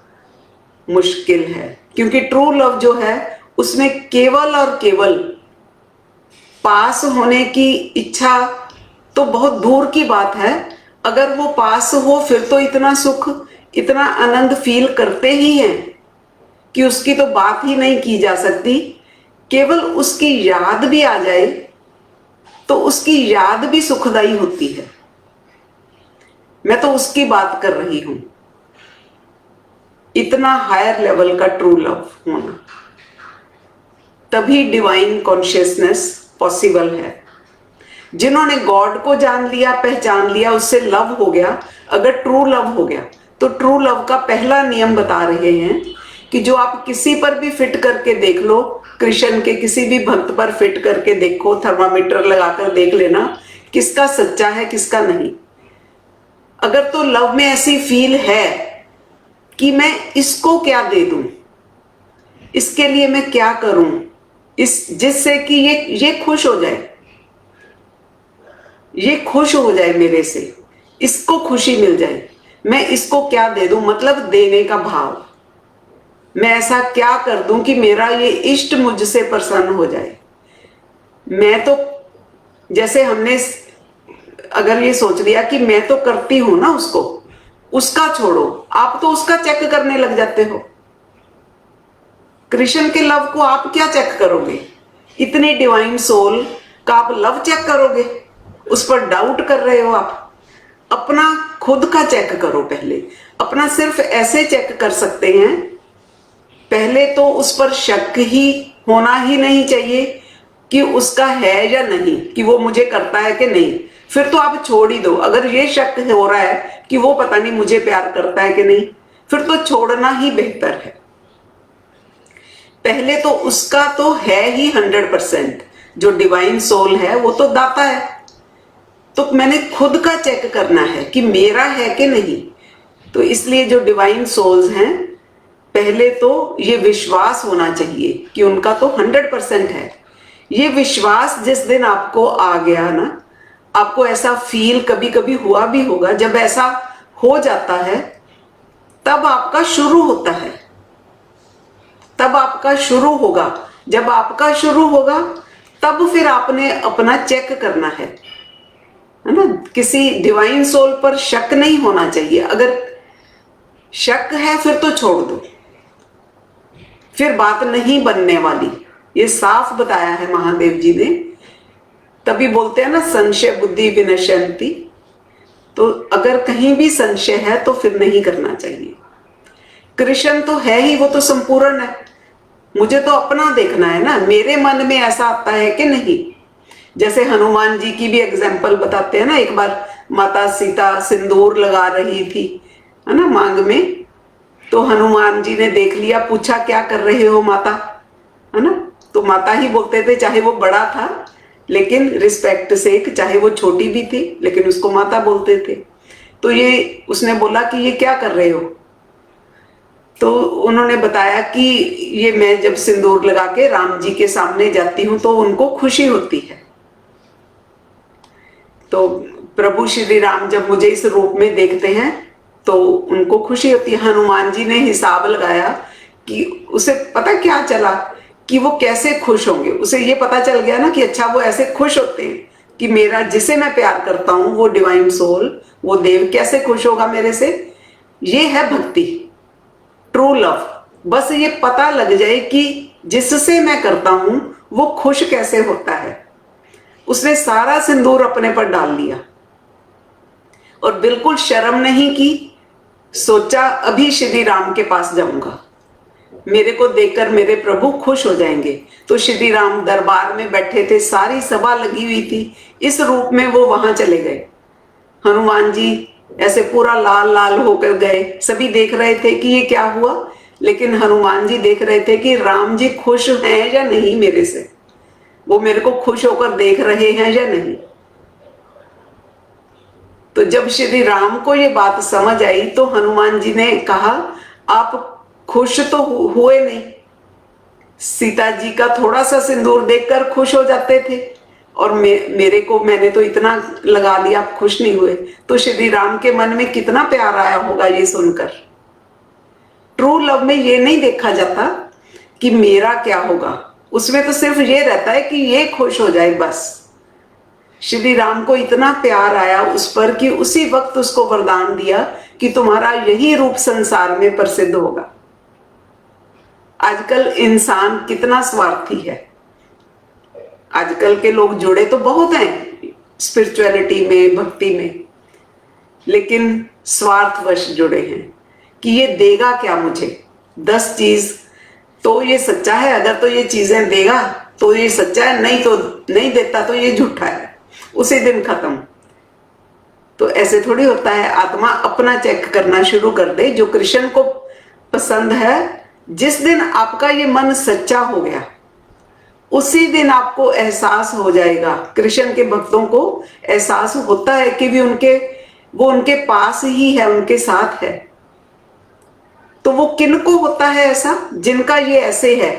मुश्किल है। क्योंकि ट्रू लव जो है उसमें केवल और केवल पास होने की इच्छा तो बहुत दूर की बात है। अगर वो पास हो फिर तो इतना सुख, इतना आनंद फील करते ही हैं कि उसकी तो बात ही नहीं की जा सकती। केवल उसकी याद भी आ जाए तो उसकी याद भी सुखदाई होती है। मैं तो उसकी बात कर रही हूं, इतना हायर लेवल का ट्रू लव होना, तभी डिवाइन कॉन्शियसनेस पॉसिबल है। जिन्होंने गॉड को जान लिया, पहचान लिया, उससे लव हो गया, अगर ट्रू लव हो गया, तो ट्रू लव का पहला नियम बता रहे हैं कि जो आप किसी पर भी फिट करके देख लो, कृष्ण के किसी भी भक्त पर फिट करके देखो, थर्मामीटर लगाकर देख लेना किसका सच्चा है किसका नहीं। अगर तो लव में ऐसी फील है कि मैं इसको क्या दे दूं, इसके लिए मैं क्या करूं, इस जिससे कि ये खुश हो जाए, ये खुश हो जाए मेरे से, इसको खुशी मिल जाए, मैं इसको क्या दे दूं, मतलब देने का भाव। मैं ऐसा क्या कर दूं कि मेरा ये इष्ट मुझसे प्रसन्न हो जाए। मैं तो, जैसे हमने अगर ये सोच लिया कि मैं तो करती हूं ना उसको, उसका छोड़ो, आप तो उसका चेक करने लग जाते हो। कृष्ण के लव को आप क्या चेक करोगे? इतनी डिवाइन सोल का आप लव चेक करोगे? उस पर डाउट कर रहे हो आप? अपना खुद का चेक करो पहले। अपना सिर्फ ऐसे चेक कर सकते हैं, पहले तो उस पर शक ही होना ही नहीं चाहिए कि उसका है या नहीं, कि वो मुझे करता है कि नहीं, फिर तो आप छोड़ ही दो। अगर ये शक हो रहा है कि वो पता नहीं मुझे प्यार करता है कि नहीं, फिर तो छोड़ना ही बेहतर है। पहले तो उसका तो है ही 100%, जो डिवाइन सोल है वो तो दाता है, तो मैंने खुद का चेक करना है कि मेरा है कि नहीं। तो इसलिए जो डिवाइन सोल्स हैं, पहले तो ये विश्वास होना चाहिए कि उनका तो 100% है। ये विश्वास जिस दिन आपको आ गया ना, आपको ऐसा फील कभी कभी हुआ भी होगा, जब ऐसा हो जाता है तब आपका शुरू होता है, तब आपका शुरू होगा। जब आपका शुरू होगा तब फिर आपने अपना चेक करना है ना। किसी डिवाइन सोल पर शक नहीं होना चाहिए। अगर शक है फिर तो छोड़ दो, फिर बात नहीं बनने वाली। ये साफ बताया है महादेव जी ने। तभी बोलते हैं ना, संशय बुद्धि विनश्यन्ति। तो अगर कहीं भी संशय है तो फिर नहीं करना चाहिए। कृष्ण तो है ही, वो तो संपूर्ण है। मुझे तो अपना देखना है ना, मेरे मन में ऐसा आता है कि नहीं। जैसे हनुमान जी की भी एग्जाम्पल बताते हैं ना। एक बार माता सीता सिंदूर लगा रही थी, है ना, मांग में। तो हनुमान जी ने देख लिया, पूछा क्या कर रहे हो माता, है ना। तो माता ही बोलते थे, चाहे वो बड़ा था लेकिन रिस्पेक्ट से, चाहे वो छोटी भी थी लेकिन उसको माता बोलते थे। तो ये उसने बोला कि ये क्या कर रहे हो। तो उन्होंने बताया कि ये मैं जब सिंदूर लगा के राम जी के सामने जाती हूँ तो उनको खुशी होती है। तो प्रभु श्री राम जब मुझे इस रूप में देखते हैं तो उनको खुशी होती है। हनुमान जी ने हिसाब लगाया कि उसे पता क्या चला कि वो कैसे खुश होंगे। उसे ये पता चल गया ना कि अच्छा वो ऐसे खुश होते हैं कि मेरा जिसे मैं प्यार करता हूं वो डिवाइन सोल, वो देव कैसे खुश होगा मेरे से। ये है भक्ति, ट्रू लव। बस ये पता लग जाए कि जिससे मैं करता हूं वो खुश कैसे होता है। उसने सारा सिंदूर अपने पर डाल लिया और बिल्कुल शर्म नहीं की। सोचा अभी श्री राम के पास जाऊंगा, मेरे को देखकर मेरे प्रभु खुश हो जाएंगे। तो श्री राम दरबार में बैठे थे, सारी सभा लगी हुई थी, इस रूप में वो वहां चले गए। हनुमान जी ऐसे पूरा लाल लाल होकर गए। सभी देख रहे थे कि ये क्या हुआ, लेकिन हनुमान जी देख रहे थे कि राम जी खुश हैं या नहीं मेरे से, वो मेरे को खुश होकर देख रहे हैं या नहीं। तो जब श्री राम को ये बात समझ आई तो हनुमान जी ने कहा, आप खुश तो हुए नहीं, सीता जी का थोड़ा सा सिंदूर देखकर खुश हो जाते थे, और मेरे को मैंने तो इतना लगा लिया, आप खुश नहीं हुए। तो श्री राम के मन में कितना प्यार आया होगा ये सुनकर। ट्रू लव में ये नहीं देखा जाता कि मेरा क्या होगा, उसमें तो सिर्फ ये रहता है कि ये खुश हो जाए बस। श्री राम को इतना प्यार आया उस पर कि उसी वक्त उसको वरदान दिया कि तुम्हारा यही रूप संसार में प्रसिद्ध होगा। आजकल इंसान कितना स्वार्थी है। आजकल के लोग जुड़े तो बहुत हैं स्पिरिचुअलिटी में, भक्ति में, लेकिन स्वार्थवश जुड़े हैं कि ये देगा क्या मुझे 10 चीज, तो ये सच्चा है, अगर तो ये चीजें देगा तो ये सच्चा है, नहीं तो नहीं देता तो ये झूठा है, उसी दिन खत्म। तो ऐसे थोड़ी होता है। आत्मा अपना चेक करना शुरू कर दे, जो कृष्ण को पसंद है। जिस दिन आपका ये मन सच्चा हो गया उसी दिन आपको एहसास हो जाएगा। कृष्ण के भक्तों को एहसास होता है कि भी वो उनके पास ही है, उनके साथ है। तो वो किनको होता है ऐसा, जिनका ये ऐसे है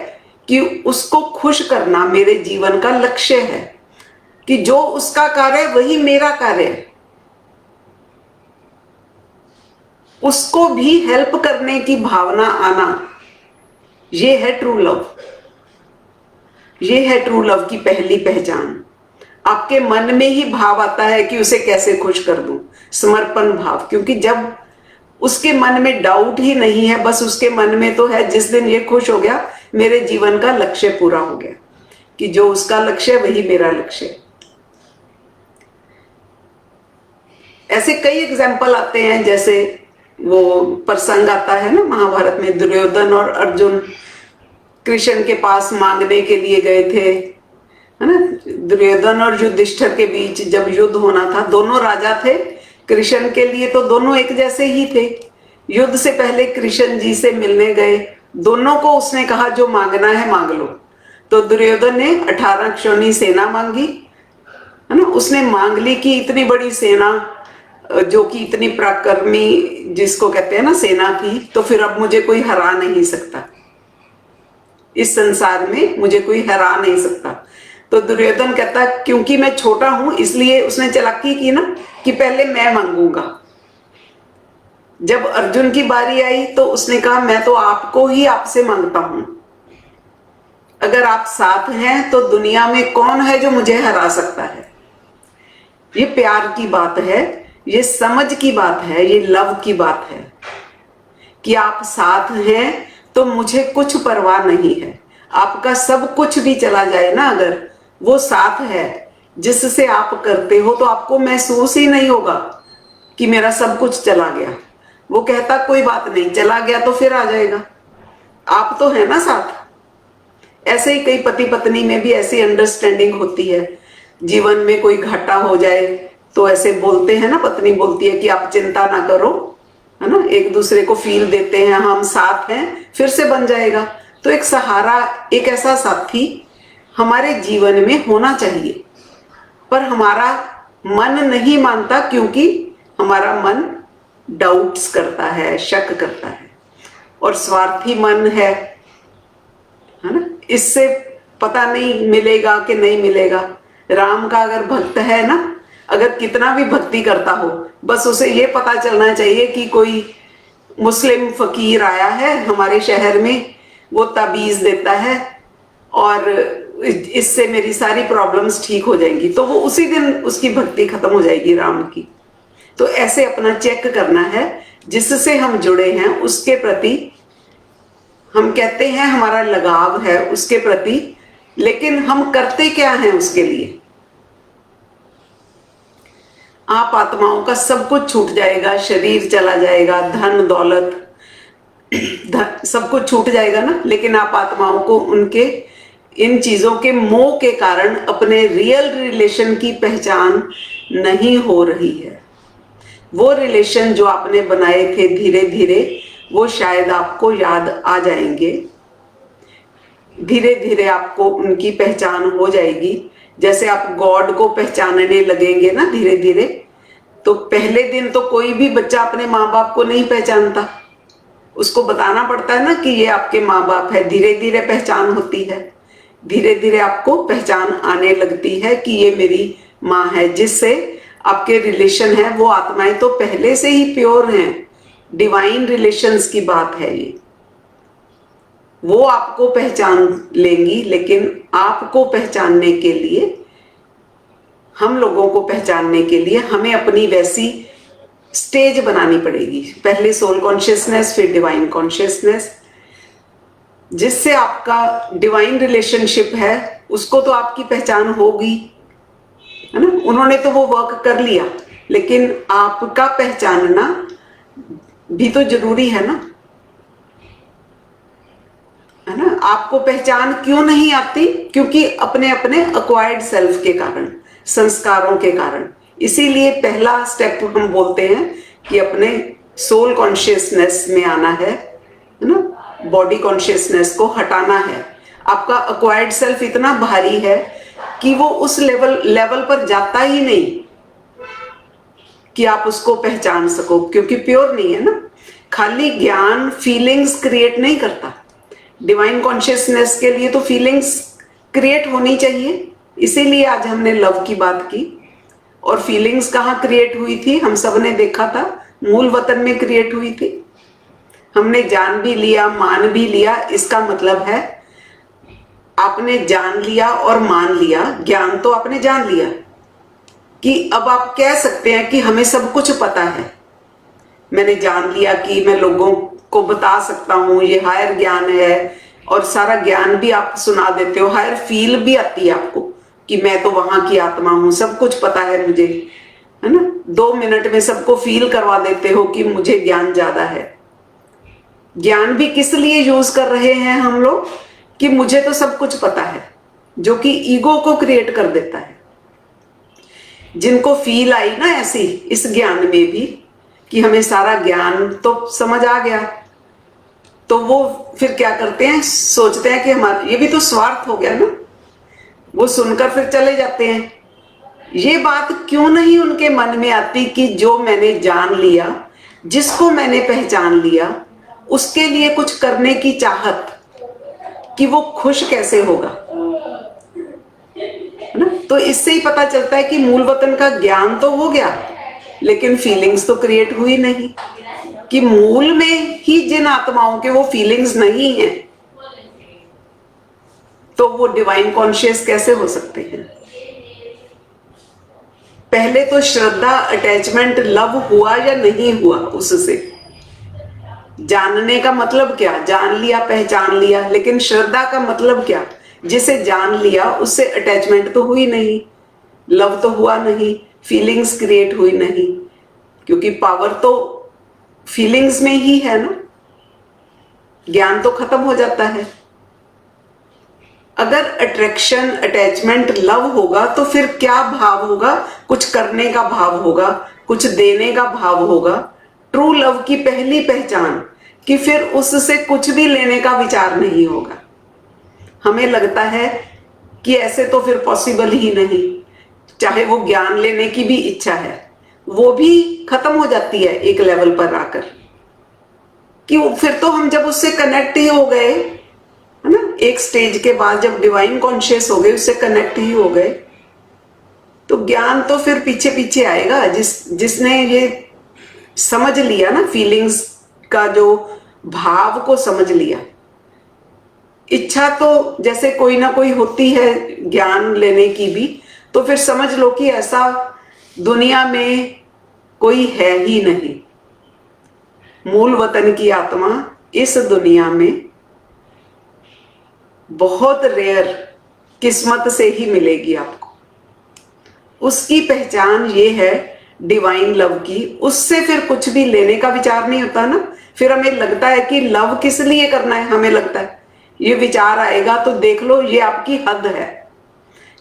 कि उसको खुश करना मेरे जीवन का लक्ष्य है, कि जो उसका कार्य है वही मेरा कार्य है। उसको भी हेल्प करने की भावना आना, ये है ट्रू लव। ये है ट्रू लव की पहली पहचान। आपके मन में ही भाव आता है कि उसे कैसे खुश कर दूं, समर्पण भाव। क्योंकि जब उसके मन में डाउट ही नहीं है, बस उसके मन में तो है जिस दिन ये खुश हो गया मेरे जीवन का लक्ष्य पूरा हो गया, कि जो उसका लक्ष्य है वही मेरा लक्ष्य है। ऐसे कई एग्जाम्पल आते हैं, जैसे वो प्रसंग आता है ना महाभारत में, दुर्योधन और अर्जुन कृष्ण के पास मांगने के लिए गए थे, है ना। दुर्योधन और युधिष्ठिर के बीच जब युद्ध होना था, दोनों राजा थे। कृष्ण के लिए तो दोनों एक जैसे ही थे। युद्ध से पहले कृष्ण जी से मिलने गए, दोनों को उसने कहा जो मांगना है मांग लो। तो दुर्योधन ने 18 क्षौणी सेना मांगी, है ना। उसने मांग ली कि इतनी बड़ी सेना, जो कि इतनी पराक्रमी जिसको कहते हैं ना सेना थी, तो फिर अब मुझे कोई हरा नहीं सकता, इस संसार में मुझे कोई हरा नहीं सकता। तो दुर्योधन कहता क्योंकि मैं छोटा हूं, इसलिए उसने चालाकी की ना कि पहले मैं मांगूंगा। जब अर्जुन की बारी आई तो उसने कहा मैं तो आपको ही आपसे मांगता हूं, अगर आप साथ हैं तो दुनिया में कौन है जो मुझे हरा सकता है। ये प्यार की बात है, ये समझ की बात है, ये लव की बात है कि आप साथ हैं तो मुझे कुछ परवाह नहीं है। आपका सब कुछ भी चला जाए ना, अगर वो साथ है जिससे आप करते हो, तो आपको महसूस ही नहीं होगा कि मेरा सब कुछ चला गया। वो कहता कोई बात नहीं, चला गया तो फिर आ जाएगा, आप तो है ना साथ। ऐसे ही कई पति पत्नी में भी ऐसी अंडरस्टैंडिंग होती है। जीवन में कोई घाटा हो जाए तो ऐसे बोलते हैं ना, पत्नी बोलती है कि आप चिंता ना करो, है ना, एक दूसरे को फील देते हैं हम साथ हैं, फिर से बन जाएगा। तो एक सहारा, एक ऐसा साथी हमारे जीवन में होना चाहिए। पर हमारा मन नहीं मानता, क्योंकि हमारा मन डाउट्स करता है, शक करता है, और स्वार्थी मन है ना। इससे पता नहीं मिलेगा कि नहीं मिलेगा। राम का अगर भक्त है ना, अगर कितना भी भक्ति करता हो, बस उसे ये पता चलना चाहिए कि कोई मुस्लिम फकीर आया है हमारे शहर में, वो ताबीज देता है और इससे मेरी सारी प्रॉब्लम्स ठीक हो जाएंगी, तो वो उसी दिन उसकी भक्ति खत्म हो जाएगी राम की। तो ऐसे अपना चेक करना है, जिससे हम जुड़े हैं उसके प्रति हम कहते हैं हमारा लगाव है उसके प्रति, लेकिन हम करते क्या हैं उसके लिए। आप आत्माओं का सब कुछ छूट जाएगा, शरीर चला जाएगा, धन दौलत सब कुछ छूट जाएगा ना, लेकिन आप आत्माओं को उनके इन चीजों के मोह के कारण अपने रियल रिलेशन की पहचान नहीं हो रही है। वो रिलेशन जो आपने बनाए थे धीरे धीरे, वो शायद आपको याद आ जाएंगे, धीरे धीरे आपको उनकी पहचान हो जाएगी। जैसे आप गॉड को पहचानने लगेंगे ना धीरे धीरे, तो पहले दिन तो कोई भी बच्चा अपने माँ बाप को नहीं पहचानता, उसको बताना पड़ता है ना कि ये आपके माँ बाप है। धीरे धीरे पहचान होती है, धीरे धीरे आपको पहचान आने लगती है कि ये मेरी माँ है, जिससे आपके रिलेशन है वो आत्माएं तो पहले से ही प्योर हैं। डिवाइन रिलेशंस की बात है ये, वो आपको पहचान लेंगी। लेकिन आपको पहचानने के लिए, हम लोगों को पहचानने के लिए हमें अपनी वैसी स्टेज बनानी पड़ेगी। पहले सोल कॉन्शियसनेस, फिर डिवाइन कॉन्शियसनेस। जिससे आपका डिवाइन रिलेशनशिप है उसको तो आपकी पहचान होगी, है ना। उन्होंने तो वो वर्क कर लिया, लेकिन आपका पहचानना भी तो जरूरी है ना, है ना। आपको पहचान क्यों नहीं आती? क्योंकि अपने अपने अक्वायर्ड सेल्फ के कारण, संस्कारों के कारण। इसीलिए पहला स्टेप हम बोलते हैं कि अपने सोल कॉन्शियसनेस में आना है ना, बॉडी कॉन्शियसनेस को हटाना है। आपका अक्वायर्ड सेल्फ इतना भारी है कि वो उस लेवल पर जाता ही नहीं कि आप उसको पहचान सको, क्योंकि प्योर नहीं है ना। खाली ज्ञान फीलिंग्स क्रिएट नहीं करता। डिवाइन कॉन्शियसनेस के लिए तो फीलिंग्स क्रिएट होनी चाहिए, इसीलिए आज हमने लव की बात की। और फीलिंग्स कहाँ क्रिएट हुई थी? हम सब ने देखा था, मूल वतन में क्रिएट हुई थी। हमने जान भी लिया, मान भी लिया। इसका मतलब है आपने जान लिया और मान लिया, ज्ञान तो आपने जान लिया कि अब आप कह सकते हैं कि हमें सब कुछ पता है। मैंने जान लिया कि मैं लोगों को बता सकता हूँ, ये हायर ज्ञान है, और सारा ज्ञान भी आप सुना देते हो। हायर फील भी आती है आपको कि मैं तो वहां की आत्मा हूं, सब कुछ पता है मुझे, है ना। 2 मिनट में सबको फील करवा देते हो कि मुझे ज्ञान ज्यादा है। ज्ञान भी किस लिए यूज कर रहे हैं हम लोग? कि मुझे तो सब कुछ पता है, जो कि ईगो को क्रिएट कर देता है। जिनको फील आई ना ऐसी इस ज्ञान में भी कि हमें सारा ज्ञान तो समझ आ गया, तो वो फिर क्या करते हैं, सोचते हैं कि हमारा ये भी तो स्वार्थ हो गया ना, वो सुनकर फिर चले जाते हैं। ये बात क्यों नहीं उनके मन में आती कि जो मैंने जान लिया, जिसको मैंने पहचान लिया, उसके लिए कुछ करने की चाहत, कि वो खुश कैसे होगा, है ना। तो इससे ही पता चलता है कि मूल वतन का ज्ञान तो हो गया, लेकिन फीलिंग्स तो क्रिएट हुई नहीं, कि मूल में ही जिन आत्माओं के वो फीलिंग्स नहीं है, तो वो डिवाइन कॉन्शियस कैसे हो सकते हैं। पहले तो श्रद्धा, अटैचमेंट, लव हुआ या नहीं हुआ, उससे जानने का मतलब क्या, जान लिया, पहचान लिया, लेकिन श्रद्धा का मतलब क्या, जिसे जान लिया उससे अटैचमेंट तो हुई नहीं, लव तो हुआ नहीं, फीलिंग्स क्रिएट हुई नहीं, क्योंकि पावर तो फीलिंग्स में ही है ना। ज्ञान तो खत्म हो जाता है। अगर अट्रैक्शन, अटैचमेंट, लव होगा तो फिर क्या भाव होगा, कुछ करने का भाव होगा, कुछ देने का भाव होगा। ट्रू लव की पहली पहचान कि फिर उससे कुछ भी लेने का विचार नहीं होगा। हमें लगता है कि ऐसे तो फिर पॉसिबल ही नहीं, चाहे वो ज्ञान लेने की भी इच्छा है, वो भी खत्म हो जाती है एक लेवल पर आकर, कि फिर तो हम जब उससे कनेक्ट ही हो गए, है ना, एक स्टेज के बाद जब डिवाइन कॉन्शियस हो गए, उससे कनेक्ट ही हो गए, तो ज्ञान तो फिर पीछे पीछे आएगा। जिसने ये समझ लिया ना, फीलिंग्स का जो भाव को समझ लिया। इच्छा तो जैसे कोई ना कोई होती है ज्ञान लेने की भी, तो फिर समझ लो कि ऐसा दुनिया में कोई है ही नहीं। मूल वतन की आत्मा इस दुनिया में बहुत रेयर किस्मत से ही मिलेगी आपको। उसकी पहचान ये है डिवाइन लव की, उससे फिर कुछ भी लेने का विचार नहीं होता ना। फिर हमें लगता है कि लव किस लिए करना है, हमें लगता है ये विचार आएगा तो देख लो ये आपकी हद है,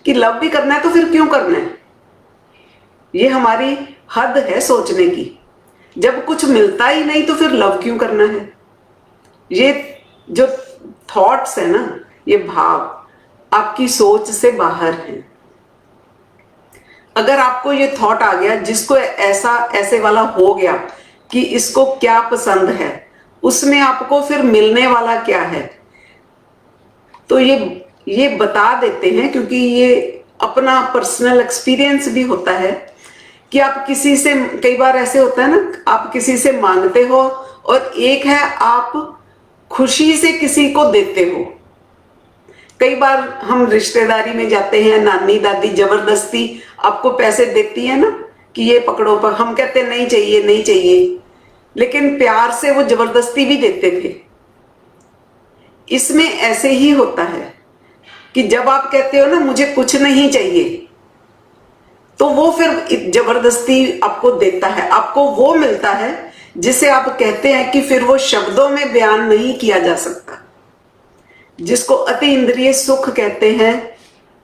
कि लव भी करना है तो फिर क्यों करना है, ये हमारी हद है सोचने की। जब कुछ मिलता ही नहीं तो फिर लव क्यों करना है। ये जो थॉट्स है ना, ये भाव आपकी सोच से बाहर हैं। अगर आपको ये थॉट आ गया, जिसको ऐसा ऐसे वाला हो गया कि इसको क्या पसंद है, उसमें आपको फिर मिलने वाला क्या है, तो ये बता देते हैं, क्योंकि ये अपना पर्सनल एक्सपीरियंस भी होता है कि आप किसी से, कई बार ऐसे होता है ना, आप किसी से मांगते हो, और एक है आप खुशी से किसी को देते हो। कई बार हम रिश्तेदारी में जाते हैं, नानी दादी जबरदस्ती आपको पैसे देती है ना, कि ये पकड़ो, पर हम कहते नहीं चाहिए नहीं चाहिए, लेकिन प्यार से वो जबरदस्ती भी देते थे। इसमें ऐसे ही होता है कि जब आप कहते हो ना मुझे कुछ नहीं चाहिए, तो वो फिर जबरदस्ती आपको देता है, आपको वो मिलता है जिसे आप कहते हैं कि फिर वो शब्दों में बयान नहीं किया जा सकता, जिसको अति इंद्रिय सुख कहते हैं।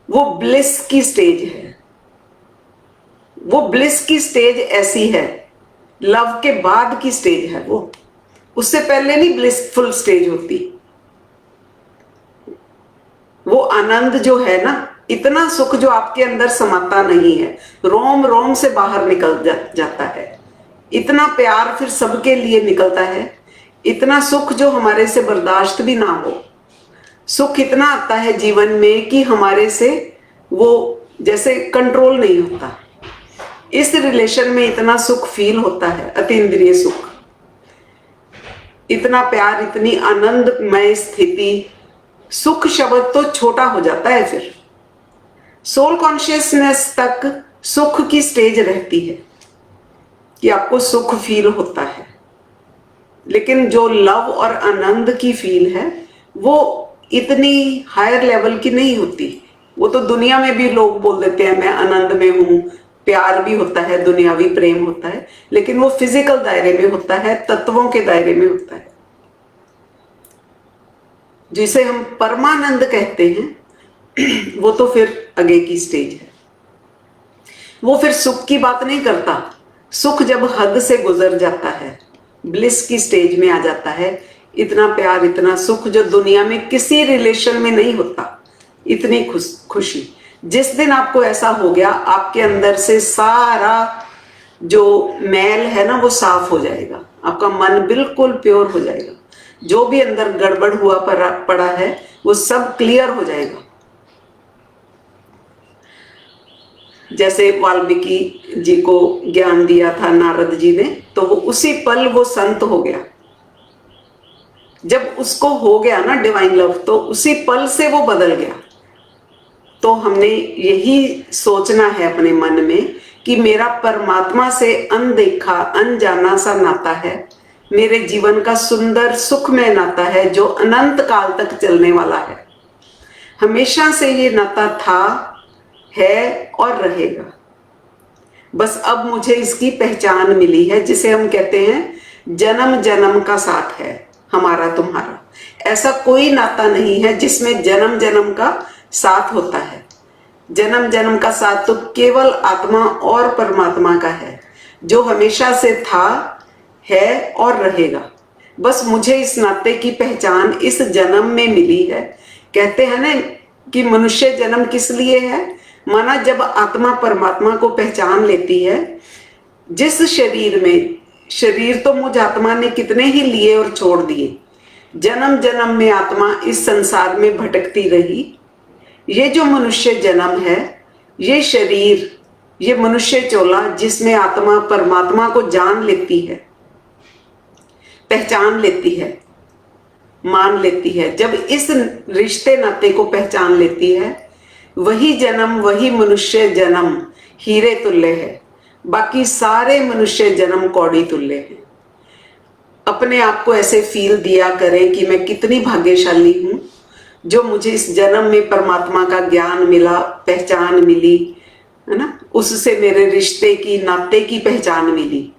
वो ब्लिस की स्टेज है। वो ब्लिस की स्टेज ऐसी है, लव के बाद की स्टेज है वो, उससे पहले नहीं ब्लिसफुल स्टेज होती। वो आनंद जो है ना, इतना सुख जो आपके अंदर समाता नहीं है, रोम रोम से बाहर निकल जाता है। इतना प्यार फिर सबके लिए निकलता है, इतना सुख जो हमारे से बर्दाश्त भी ना हो। सुख इतना आता है जीवन में कि हमारे से वो जैसे कंट्रोल नहीं होता। इस रिलेशन में इतना सुख फील होता है, अतीन्द्रिय सुख, इतना प्यार, इतनी आनंदमय स्थिति। सुख शब्द तो छोटा हो जाता है, फिर सोल कॉन्शियसनेस तक सुख की स्टेज रहती है कि आपको सुख फील होता है, लेकिन जो लव और आनंद की फील है वो इतनी हायर लेवल की नहीं होती। वो तो दुनिया में भी लोग बोल देते हैं मैं आनंद में हूं, प्यार भी होता है, दुनियावी प्रेम होता है, लेकिन वो फिजिकल दायरे में होता है, तत्वों के दायरे में होता है। जिसे हम परमानंद कहते हैं, वो तो फिर आगे की स्टेज है। वो फिर सुख की बात नहीं करता। सुख जब हद से गुजर जाता है, ब्लिस की स्टेज में आ जाता है, इतना प्यार, इतना सुख जो दुनिया में किसी रिलेशन में नहीं होता, इतनी खुशी। जिस दिन आपको ऐसा हो गया, आपके अंदर से सारा जो मैल है ना वो साफ हो जाएगा, आपका मन बिल्कुल प्योर हो जाएगा, जो भी अंदर गड़बड़ हुआ पड़ा है वो सब क्लियर हो जाएगा। जैसे वाल्मीकि जी को ज्ञान दिया था नारद जी ने, तो वो उसी पल वो संत हो गया। जब उसको हो गया ना डिवाइन लव, तो उसी पल से वो बदल गया। तो हमने यही सोचना है अपने मन में कि मेरा परमात्मा से अनदेखा अनजाना सा नाता है, मेरे जीवन का सुंदर सुखमय नाता है जो अनंत काल तक चलने वाला है। हमेशा से ये नाता था, है और रहेगा। बस अब मुझे इसकी पहचान मिली है, जिसे हम कहते हैं जन्म जन्म का साथ है हमारा तुम्हारा। ऐसा कोई नाता नहीं है जिसमें जन्म जन्म का साथ होता है। जन्म जन्म का साथ तो केवल आत्मा और परमात्मा का है, जो हमेशा से था, है और रहेगा। बस मुझे इस नाते की पहचान इस जन्म में मिली है। कहते हैं ना कि मनुष्य जन्म किस लिए है? माना जब आत्मा परमात्मा को पहचान लेती है, जिस शरीर में, शरीर तो मुझ आत्मा ने कितने ही लिए और छोड़ दिए, जन्म जन्म में आत्मा इस संसार में भटकती रही। ये जो मनुष्य जन्म है, ये शरीर, ये मनुष्य चोला जिसमें आत्मा परमात्मा को जान लेती है, पहचान लेती है, मान लेती है, जब इस रिश्ते नाते को पहचान लेती है, वही जन्म, वही मनुष्य जन्म हीरे तुल्य है। बाकी सारे मनुष्य जन्म कौड़ी तुल्य हैं। अपने आप को ऐसे फील दिया करें कि मैं कितनी भाग्यशाली हूं, जो मुझे इस जन्म में परमात्मा का ज्ञान मिला, पहचान मिली, है ना, उससे मेरे रिश्ते की, नाते की पहचान मिली।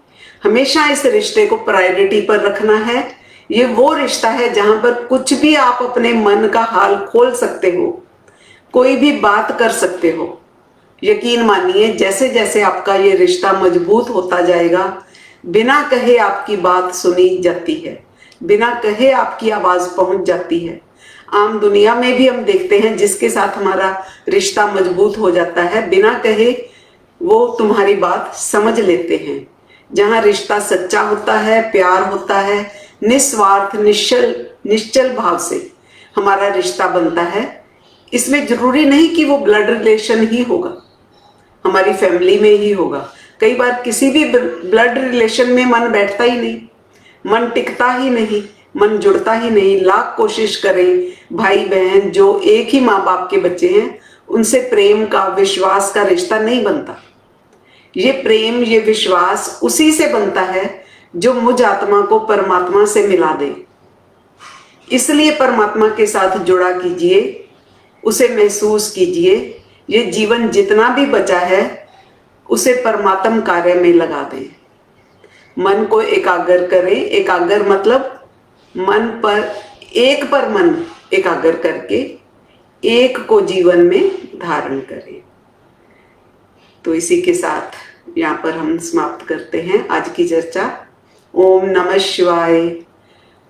हमेशा इस रिश्ते को प्रायोरिटी पर रखना है। ये वो रिश्ता है जहां पर कुछ भी आप अपने मन का हाल खोल सकते हो, कोई भी बात कर सकते हो। यकीन मानिए, जैसे जैसे आपका ये रिश्ता मजबूत होता जाएगा, बिना कहे आपकी बात सुनी जाती है, बिना कहे आपकी आवाज पहुंच जाती है। आम दुनिया में भी हम देखते हैं, जिसके साथ हमारा रिश्ता मजबूत हो जाता है, बिना कहे वो तुम्हारी बात समझ लेते हैं। जहां रिश्ता सच्चा होता है, प्यार होता है, निस्वार्थ निश्चल भाव से हमारा रिश्ता बनता है। इसमें जरूरी नहीं कि वो ब्लड रिलेशन ही होगा, हमारी फैमिली में ही होगा। कई बार किसी भी ब्लड रिलेशन में मन बैठता ही नहीं, मन टिकता ही नहीं, मन जुड़ता ही नहीं। लाख कोशिश करें, भाई बहन जो एक ही माँ बाप के बच्चे हैं, उनसे प्रेम का, विश्वास का रिश्ता नहीं बनता। ये प्रेम, ये विश्वास उसी से बनता है जो मुझ आत्मा को परमात्मा से मिला दे। इसलिए परमात्मा के साथ जुड़ा कीजिए, उसे महसूस कीजिए। ये जीवन जितना भी बचा है उसे परमात्म कार्य में लगा दें। मन को एकाग्र करें। एकाग्र मतलब मन पर मन एकाग्र करके एक को जीवन में धारण करें। तो इसी के साथ यहाँ पर हम समाप्त करते हैं आज की चर्चा। ओम नमः शिवाय।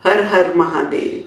हर हर महादेव।